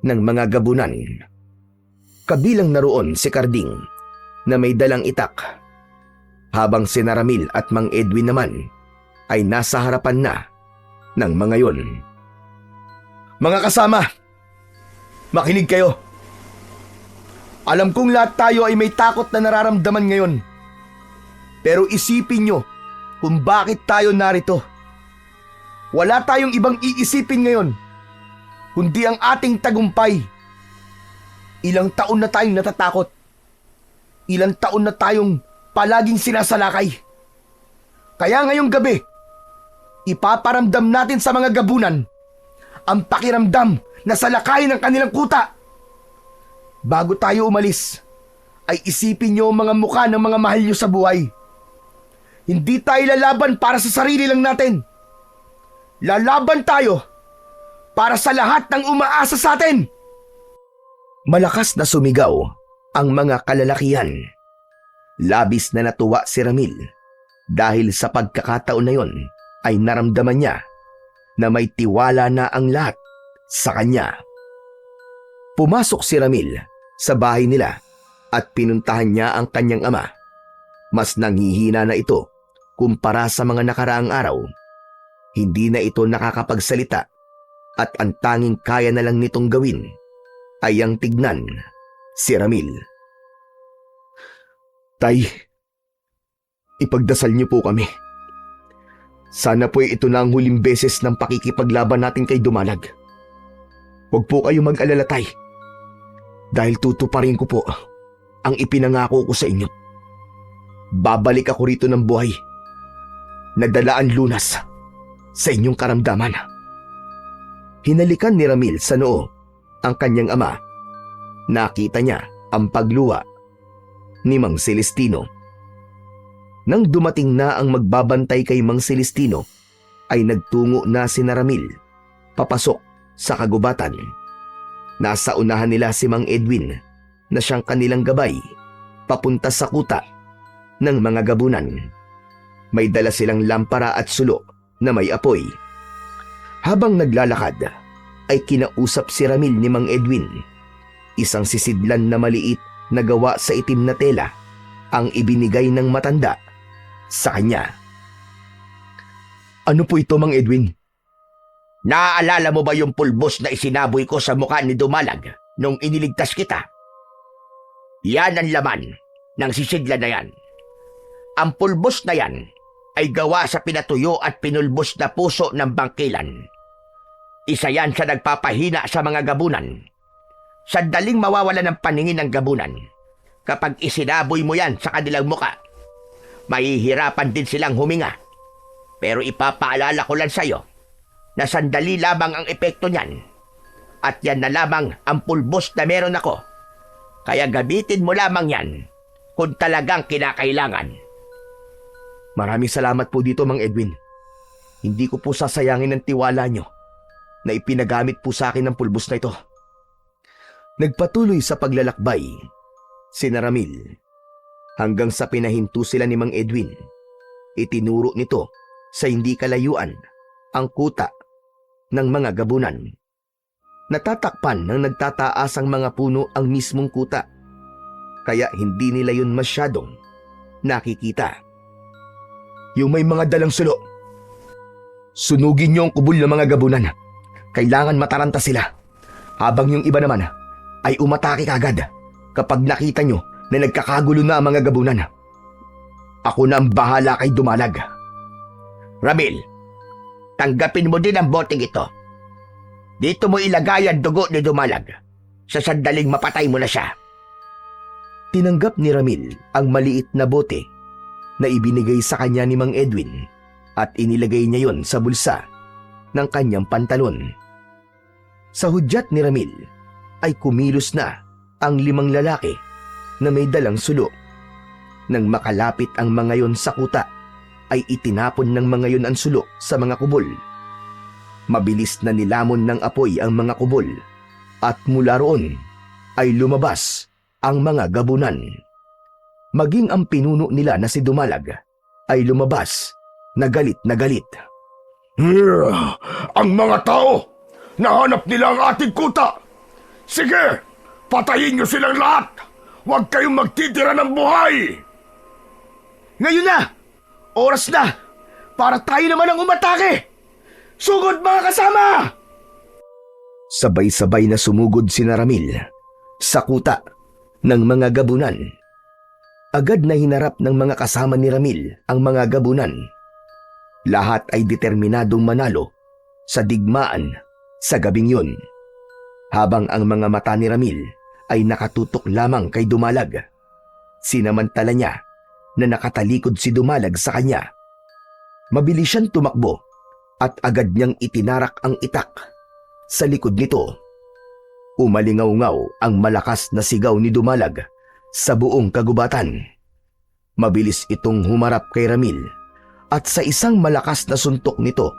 ng mga gabunan. Kabilang naroon si Karding na may dalang itak, habang si Ramil at Mang Edwin naman ay nasa harapan na ng mga yon. Mga kasama, makinig kayo. Alam kong lahat tayo ay may takot na nararamdaman ngayon. Pero isipin nyo kung bakit tayo narito. Wala tayong ibang iisipin ngayon, kundi ang ating tagumpay. Ilang taon na tayong natatakot. Ilang taon na tayong palaging sinasalakay. Kaya ngayong gabi, ipaparamdam natin sa mga gabunan ang pakiramdam na salakayin ng kanilang kuta. Bago tayo umalis, ay isipin niyo ang mga mukha ng mga mahal niyo sa buhay. Hindi tayo lalaban para sa sarili lang natin. Lalaban tayo para sa lahat ng umaasa sa atin. Malakas na sumigaw ang mga kalalakihan. Labis na natuwa si Ramil dahil sa pagkakataon na yon ay naramdaman niya na may tiwala na ang lahat sa kanya. Pumasok si Ramil sa bahay nila at pinuntahan niya ang kanyang ama. Mas nanghihina na ito kumpara sa mga nakaraang araw. Hindi na ito nakakapagsalita at ang tanging kaya na lang nitong gawin ay ang tignan si Ramil. Tay, ipagdasal niyo po kami. Sana po'y ito na ang huling beses ng pakikipaglaban natin kay Dumalag. Huwag po kayo mag-alala, Tay. Dahil tutuparin ko po ang ipinangako ko sa inyo. Babalik ako rito ng buhay. Nagdalaan lunas sa inyong karamdaman. Hinalikan ni Ramil sa noo ang kanyang ama. Nakita niya ang pagluha ni Mang Celestino. Nang dumating na ang magbabantay kay Mang Celestino, ay nagtungo na si Ramil papasok sa kagubatan. Nasa unahan nila si Mang Edwin na siyang kanilang gabay papunta sa kuta ng mga gabunan. May dala silang lampara at sulo na may apoy. Habang naglalakad ay kinausap si Ramil ni Mang Edwin. Isang sisidlan na maliit na gawa sa itim na tela ang ibinigay ng matanda sa kanya. Ano po ito, Mang Edwin? Naaalala mo ba yung pulbos na isinaboy ko sa mukha ni Dumalag nung iniligtas kita? Yan ang laman ng sisidlan na yan. Ang pulbos na yan ay gawa sa pinatuyo at pinulbos na puso ng bangkilan. Isa yan sa nagpapahina sa mga gabunan. Sandaling mawawala ng paningin ng gabunan. Kapag isinaboy mo yan sa kanilang muka, mahihirapan din silang huminga. Pero ipapaalala ko lang sa'yo na sandali lamang ang epekto niyan. At yan na lamang ang pulbos na meron ako. Kaya gamitin mo lamang yan kung talagang kinakailangan. Maraming salamat po dito, Mang Edwin. Hindi ko po sasayangin ang tiwala nyo na ipinagamit po sa akin ng pulbos na ito. Nagpatuloy sa paglalakbay si Ramil hanggang sa pinahinto sila ni Mang Edwin. Itinuro nito sa hindi kalayuan ang kuta ng mga gabunan. Natatakpan ng nagtataasang mga puno ang mismong kuta, kaya hindi nila yun masyadong nakikita. Yung may mga dalang sulo, sunugin niyo ang kubol ng mga gabunan. Kailangan mataranta sila. Habang yung iba naman ay umatake kagad kapag nakita nyo na nagkakagulo na ang mga gabunan. Ako na ang bahala kay Dumalag. Ramil, tanggapin mo din ang boteng ito. Dito mo ilagay ang dugo ni Dumalag. Sa sandaling mapatay mo na siya. Tinanggap ni Ramil ang maliit na bote na ibinigay sa kanya ni Mang Edwin at inilagay niya yon sa bulsa ng kanyang pantalon. Sa hudyat ni Ramil ay kumilos na ang 5 lalaki na may dalang sulo. Nang makalapit ang mga yon sa kuta, ay itinapon ng mga yon ang sulo sa mga kubol. Mabilis na nilamon ng apoy ang mga kubol at mula roon ay lumabas ang mga gabunan. Maging ang pinuno nila na si Dumalag ay lumabas na galit na galit. Ang mga tao, nahanap nila ang ating kuta. Sige, patayin niyo silang lahat. Huwag kayong magtitira ng buhay. Ngayon na! Oras na! Para tayo naman ang umatake! Sugod mga kasama! Sabay-sabay na sumugod si Ramil sa kuta ng mga gabunan. Agad na hinarap ng mga kasama ni Ramil ang mga gabunan. Lahat ay determinadong manalo sa digmaan sa gabing yun. Habang ang mga mata ni Ramil ay nakatutok lamang kay Dumalag, sinamantala niya na nakatalikod si Dumalag sa kanya. Mabilis siyang tumakbo at agad niyang itinarak ang itak sa likod nito. Umalingaw-ngaw ang malakas na sigaw ni Dumalag sa buong kagubatan. Mabilis itong humarap kay Ramil at sa isang malakas na suntok nito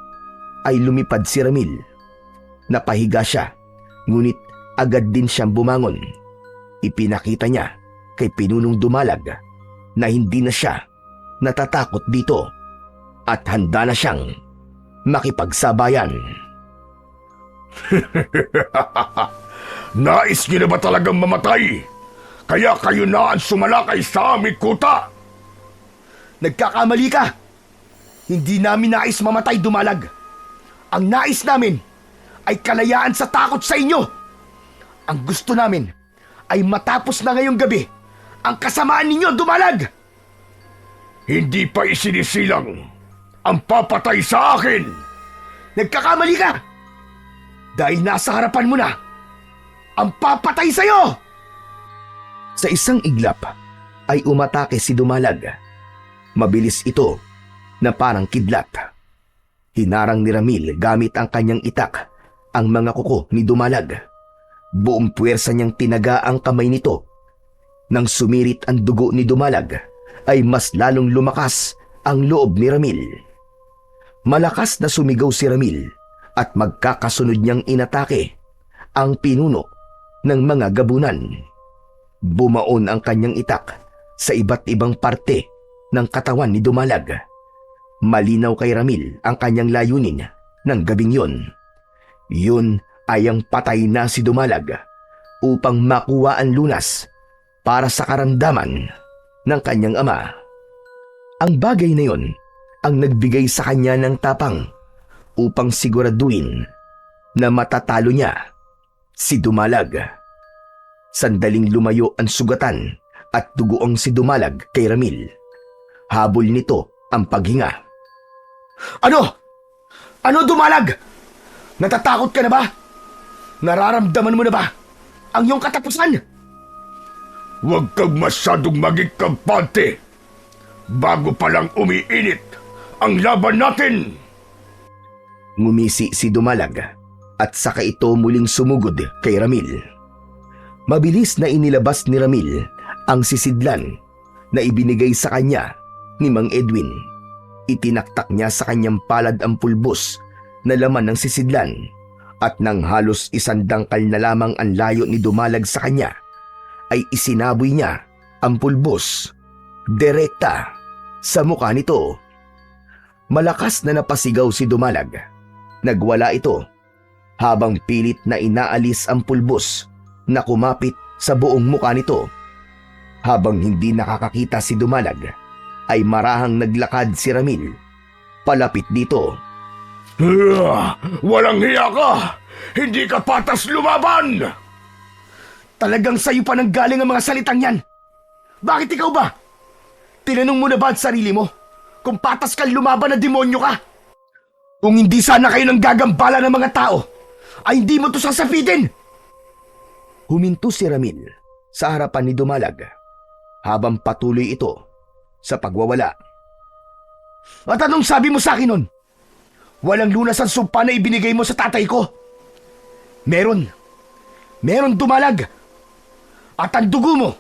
ay lumipad si Ramil. Napahiga siya, ngunit agad din siyang bumangon. Ipinakita niya kay Pinunong Dumalag na hindi na siya natatakot dito at handa na siyang makipagsabayan. Nais niyo na ba talagang mamatay? Kaya kayo na ang sumalakay sa aming kuta. Nagkakamali ka! Hindi namin nais mamatay, Dumalag. Ang nais namin ay kalayaan sa takot sa inyo. Ang gusto namin ay matapos na ngayong gabi ang kasamaan ninyo, Dumalag! Hindi pa isinisilang ang papatay sa akin. Nagkakamali ka! Dahil nasa harapan mo na ang papatay sa'yo! Sa isang iglap ay umatake si Dumalag. Mabilis ito na parang kidlat. Hinarang ni Ramil gamit ang kanyang itak ang mga kuko ni Dumalag. Buong puwersa niyang tinaga ang kamay nito. Nang sumirit ang dugo ni Dumalag, ay mas lalong lumakas ang loob ni Ramil. Malakas na sumigaw si Ramil at magkakasunod niyang inatake ang pinuno ng mga gabunan. Bumaon ang kanyang itak sa iba't ibang parte ng katawan ni Dumalag. Malinaw kay Ramil ang kanyang layunin ng gabing yun. Yun ay ang patay na si Dumalag upang makuha ang lunas para sa karamdaman ng kanyang ama. Ang bagay na yun ang nagbigay sa kanya ng tapang upang siguraduhin na matatalo niya si Dumalag. Sandaling lumayo ang sugatan at dugoong si Dumalag kay Ramil. Habol nito ang paghinga. Ano? Ano, Dumalag? Natatakot ka na ba? Nararamdaman mo na ba ang iyong katapusan? Huwag kang masyadong maging kampante. Bago pa lang umiinit ang laban natin. Ngumisi si Dumalag at saka ito muling sumugod kay Ramil. Mabilis na inilabas ni Ramil ang sisidlan na ibinigay sa kanya ni Mang Edwin. Itinaktak niya sa kanyang palad ang pulbos na laman ng sisidlan at nang halos 100 dangkal na lamang ang layo ni Dumalag sa kanya, ay isinaboy niya ang pulbos direkta sa mukha nito. Malakas na napasigaw si Dumalag. Nagwala ito habang pilit na inaalis ang pulbos na kumapit sa buong mukha nito. Habang hindi nakakakita si Dumalag, ay marahang naglakad si Ramil palapit dito. Walang hiya ka! Hindi ka patas lumaban! Talagang sa'yo pa nang galing ang mga salitang yan. Bakit ikaw ba? Tinanong mo na ba ang sarili mo kung patas kang lumaban na demonyo ka? Kung hindi sana kayo nang gagambala ng mga tao, ay hindi mo to sasapitin! Huminto si Ramil sa harapan ni Dumalag habang patuloy ito sa pagwawala. At anong sabi mo sa akin nun? Walang lunas ang sumpa na ibinigay mo sa tatay ko. Meron Dumalag. At ang dugo mo,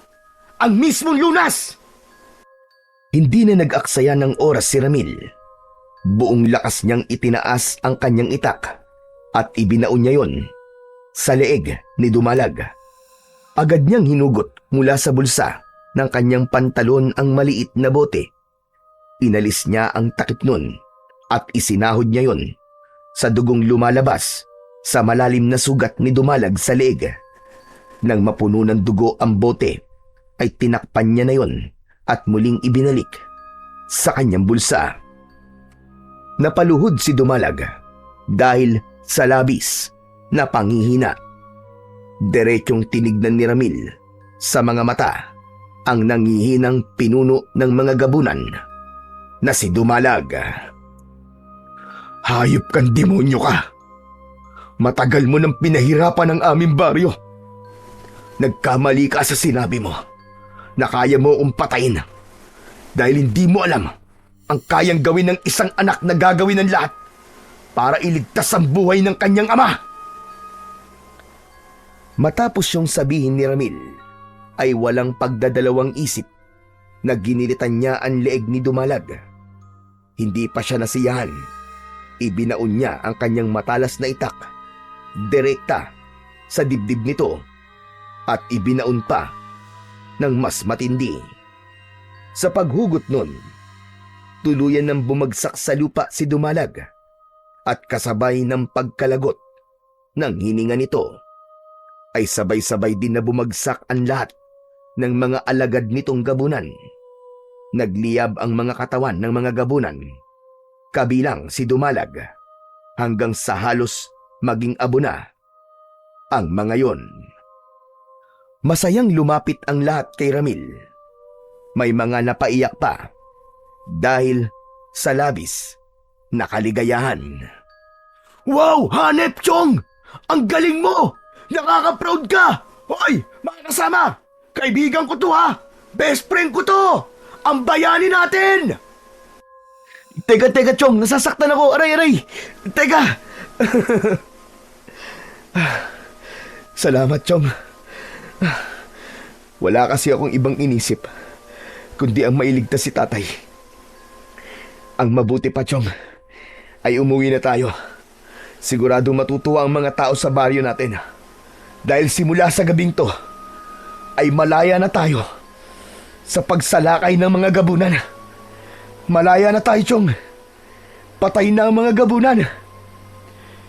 ang mismong lunas. Hindi na nag-aksaya ng oras si Ramil. Buong lakas niyang itinaas ang kanyang itak at ibinaon niya yon sa leeg ni Dumalag. Agad niyang hinugot mula sa bulsa ng kanyang pantalon ang maliit na bote. Inalis niya ang takip nun at isinahod niya yon sa dugong lumalabas sa malalim na sugat ni Dumalag sa leeg. Nang mapuno ng dugo ang bote, ay tinakpan niya na yon at muling ibinalik sa kanyang bulsa. Napaluhod si Dumalag dahil sa labis na panghihina. Diretsong tinignan ni Ramil sa mga mata ang nangihinang pinuno ng mga gabunan na si Dumalag. Hayop kang demonyo ka! Matagal mo nang pinahirapan ang aming baryo. Nagkamali ka sa sinabi mo na kaya mo akong patayin dahil hindi mo alam ang kayang gawin ng isang anak na gagawin ng lahat para iligtas ang buhay ng kanyang ama. Matapos yung sabihin ni Ramil, ay walang pagdadalawang isip na ginilitan niya ang leeg ni Dumalag. Hindi pa siya nasiyahan. Ibinaon niya ang kanyang matalas na itak direkta sa dibdib nito at ibinaon pa ng mas matindi. Sa paghugot nun, tuluyan nang bumagsak sa lupa si Dumalag at kasabay ng pagkalagot ng hininga nito ay sabay-sabay din na bumagsak ang lahat ng mga alagad nitong gabunan. Nagliyab ang mga katawan ng mga gabunan, kabilang si Dumalag, hanggang sa halos maging abo na ang mga yon. Masayang lumapit ang lahat kay Ramil. May mga napaiyak pa dahil sa labis na kaligayahan. Wow, Hanep Chong! Ang galing mo! Nakaka-proud ka! Hoy, mga kasama! Kaibigan ko to ha! Best friend ko to! Ang bayani natin! Teka, Chong! Nasasaktan ako! Aray! Teka! Salamat, Chong. Wala kasi akong ibang inisip kundi ang mailigtas si tatay. Ang mabuti pa, Chong, ay umuwi na tayo. Sigurado matutuwa ang mga tao sa baryo natin. Dahil simula sa gabing to, ay malaya na tayo sa pagsalakay ng mga gabunan. Malaya na tayo, Chong. Patay na ang mga gabunan.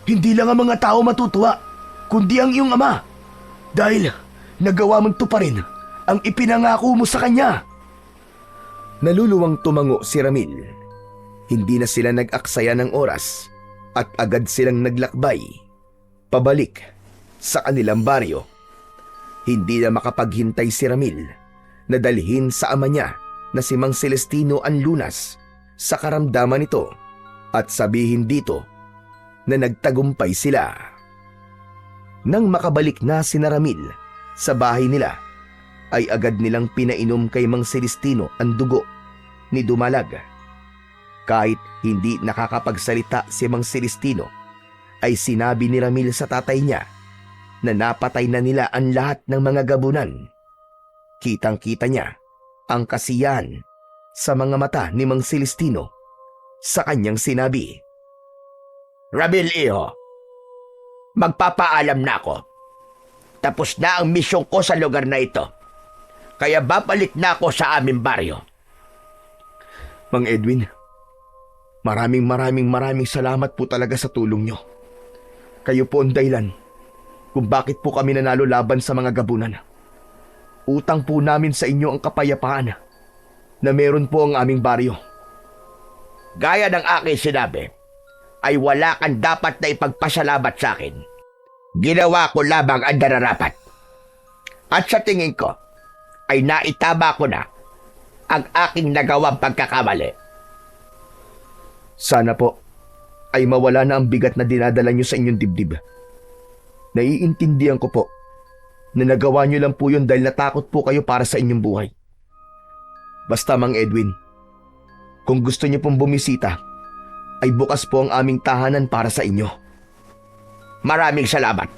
Hindi lang ang mga tao matutuwa, kundi ang iyong ama. Dahil nagawa mong tuparin ang ipinangako mo sa kanya. Naluluwang tumango si Ramil. Hindi na sila nag-aksaya ng oras at agad silang naglakbay pabalik sa kanilang baryo. Hindi na makapaghintay si Ramil na dalhin sa ama niya na si Mang Celestino ang lunas sa karamdaman nito at sabihin dito na nagtagumpay sila. Nang makabalik na si Ramil sa bahay nila, ay agad nilang pinainom kay Mang Celestino ang dugo ni Dumalag. Kahit hindi nakakapagsalita si Mang Celestino, ay sinabi ni Ramil sa tatay niya na napatay na nila ang lahat ng mga gabunan. Kitang-kita niya ang kasiyahan sa mga mata ni Mang Celestino. Sa kanyang sinabi, Ramil, iho, magpapaalam na ako. Tapos na ang misyon ko sa lugar na ito. Kaya babalik na ako sa aming baryo. Mang Edwin, maraming salamat po talaga sa tulong nyo. Kayo po ang dahilan kung bakit po kami nanalo laban sa mga gabunan. Utang po namin sa inyo ang kapayapaan na meron po ang aming baryo. Gaya ng aking sinabi, ay wala kang dapat na ipagpasalamat sa akin. Ginawa ko lamang ang nararapat. At sa tingin ko, ay naitama ko na ang aking nagawang pagkakamali. Sana po ay mawala na ang bigat na dinadala nyo sa inyong dibdib. Naiintindihan ko po na nagawa nyo lang po yun dahil natakot po kayo para sa inyong buhay. Basta, Mang Edwin, kung gusto nyo pong bumisita, ay bukas po ang aming tahanan para sa inyo. Maraming salamat.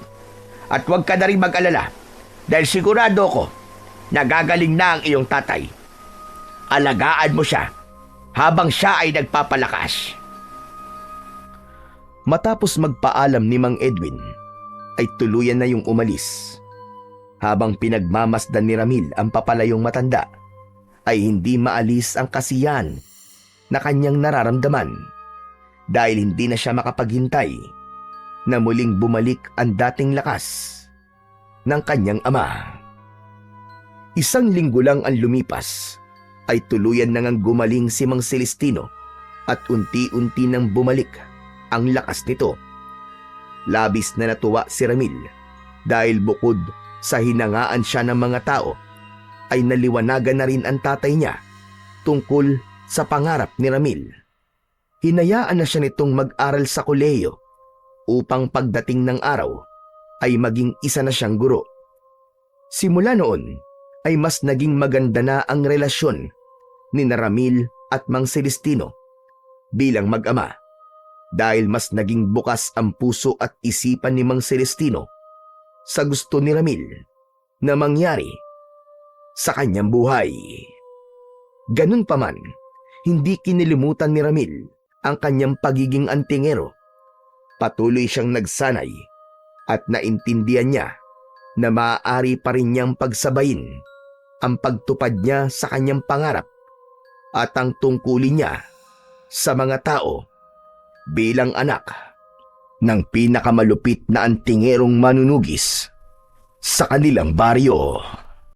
At huwag ka na rin mag-alala dahil sigurado ko nagagaling na ang iyong tatay. Alagaan mo siya habang siya ay nagpapalakas. Matapos magpaalam ni Mang Edwin, ay tuluyan na yung umalis. Habang pinagmamasdan ni Ramil ang papalayong matanda, ay hindi maalis ang kasiyahan na kanyang nararamdaman dahil hindi na siya makapaghintay na muling bumalik ang dating lakas ng kanyang ama. Isang linggo lang ang lumipas, ay tuluyan na ngang gumaling si Mang Celestino at unti-unti nang bumalik ang lakas nito. Labis na natuwa si Ramil dahil bukod sa hinangaan siya ng mga tao, ay naliwanagan na rin ang tatay niya tungkol sa pangarap ni Ramil. Hinayaan na siya nitong mag-aral sa kolehiyo upang pagdating ng araw ay maging isa na siyang guro. Simula noon ay mas naging maganda na ang relasyon ni Ramil at Mang Celestino bilang mag-ama dahil mas naging bukas ang puso at isipan ni Mang Celestino sa gusto ni Ramil na mangyari sa kanyang buhay. Ganun pa man, hindi kinilimutan ni Ramil ang kanyang pagiging antingero. Patuloy siyang nagsanay at naintindihan niya na maaari pa rin niyang pagsabayin ang pagtupad niya sa kanyang pangarap at ang tungkulin niya sa mga tao bilang anak ng pinakamalupit na antingerong manunugis sa kanilang baryo.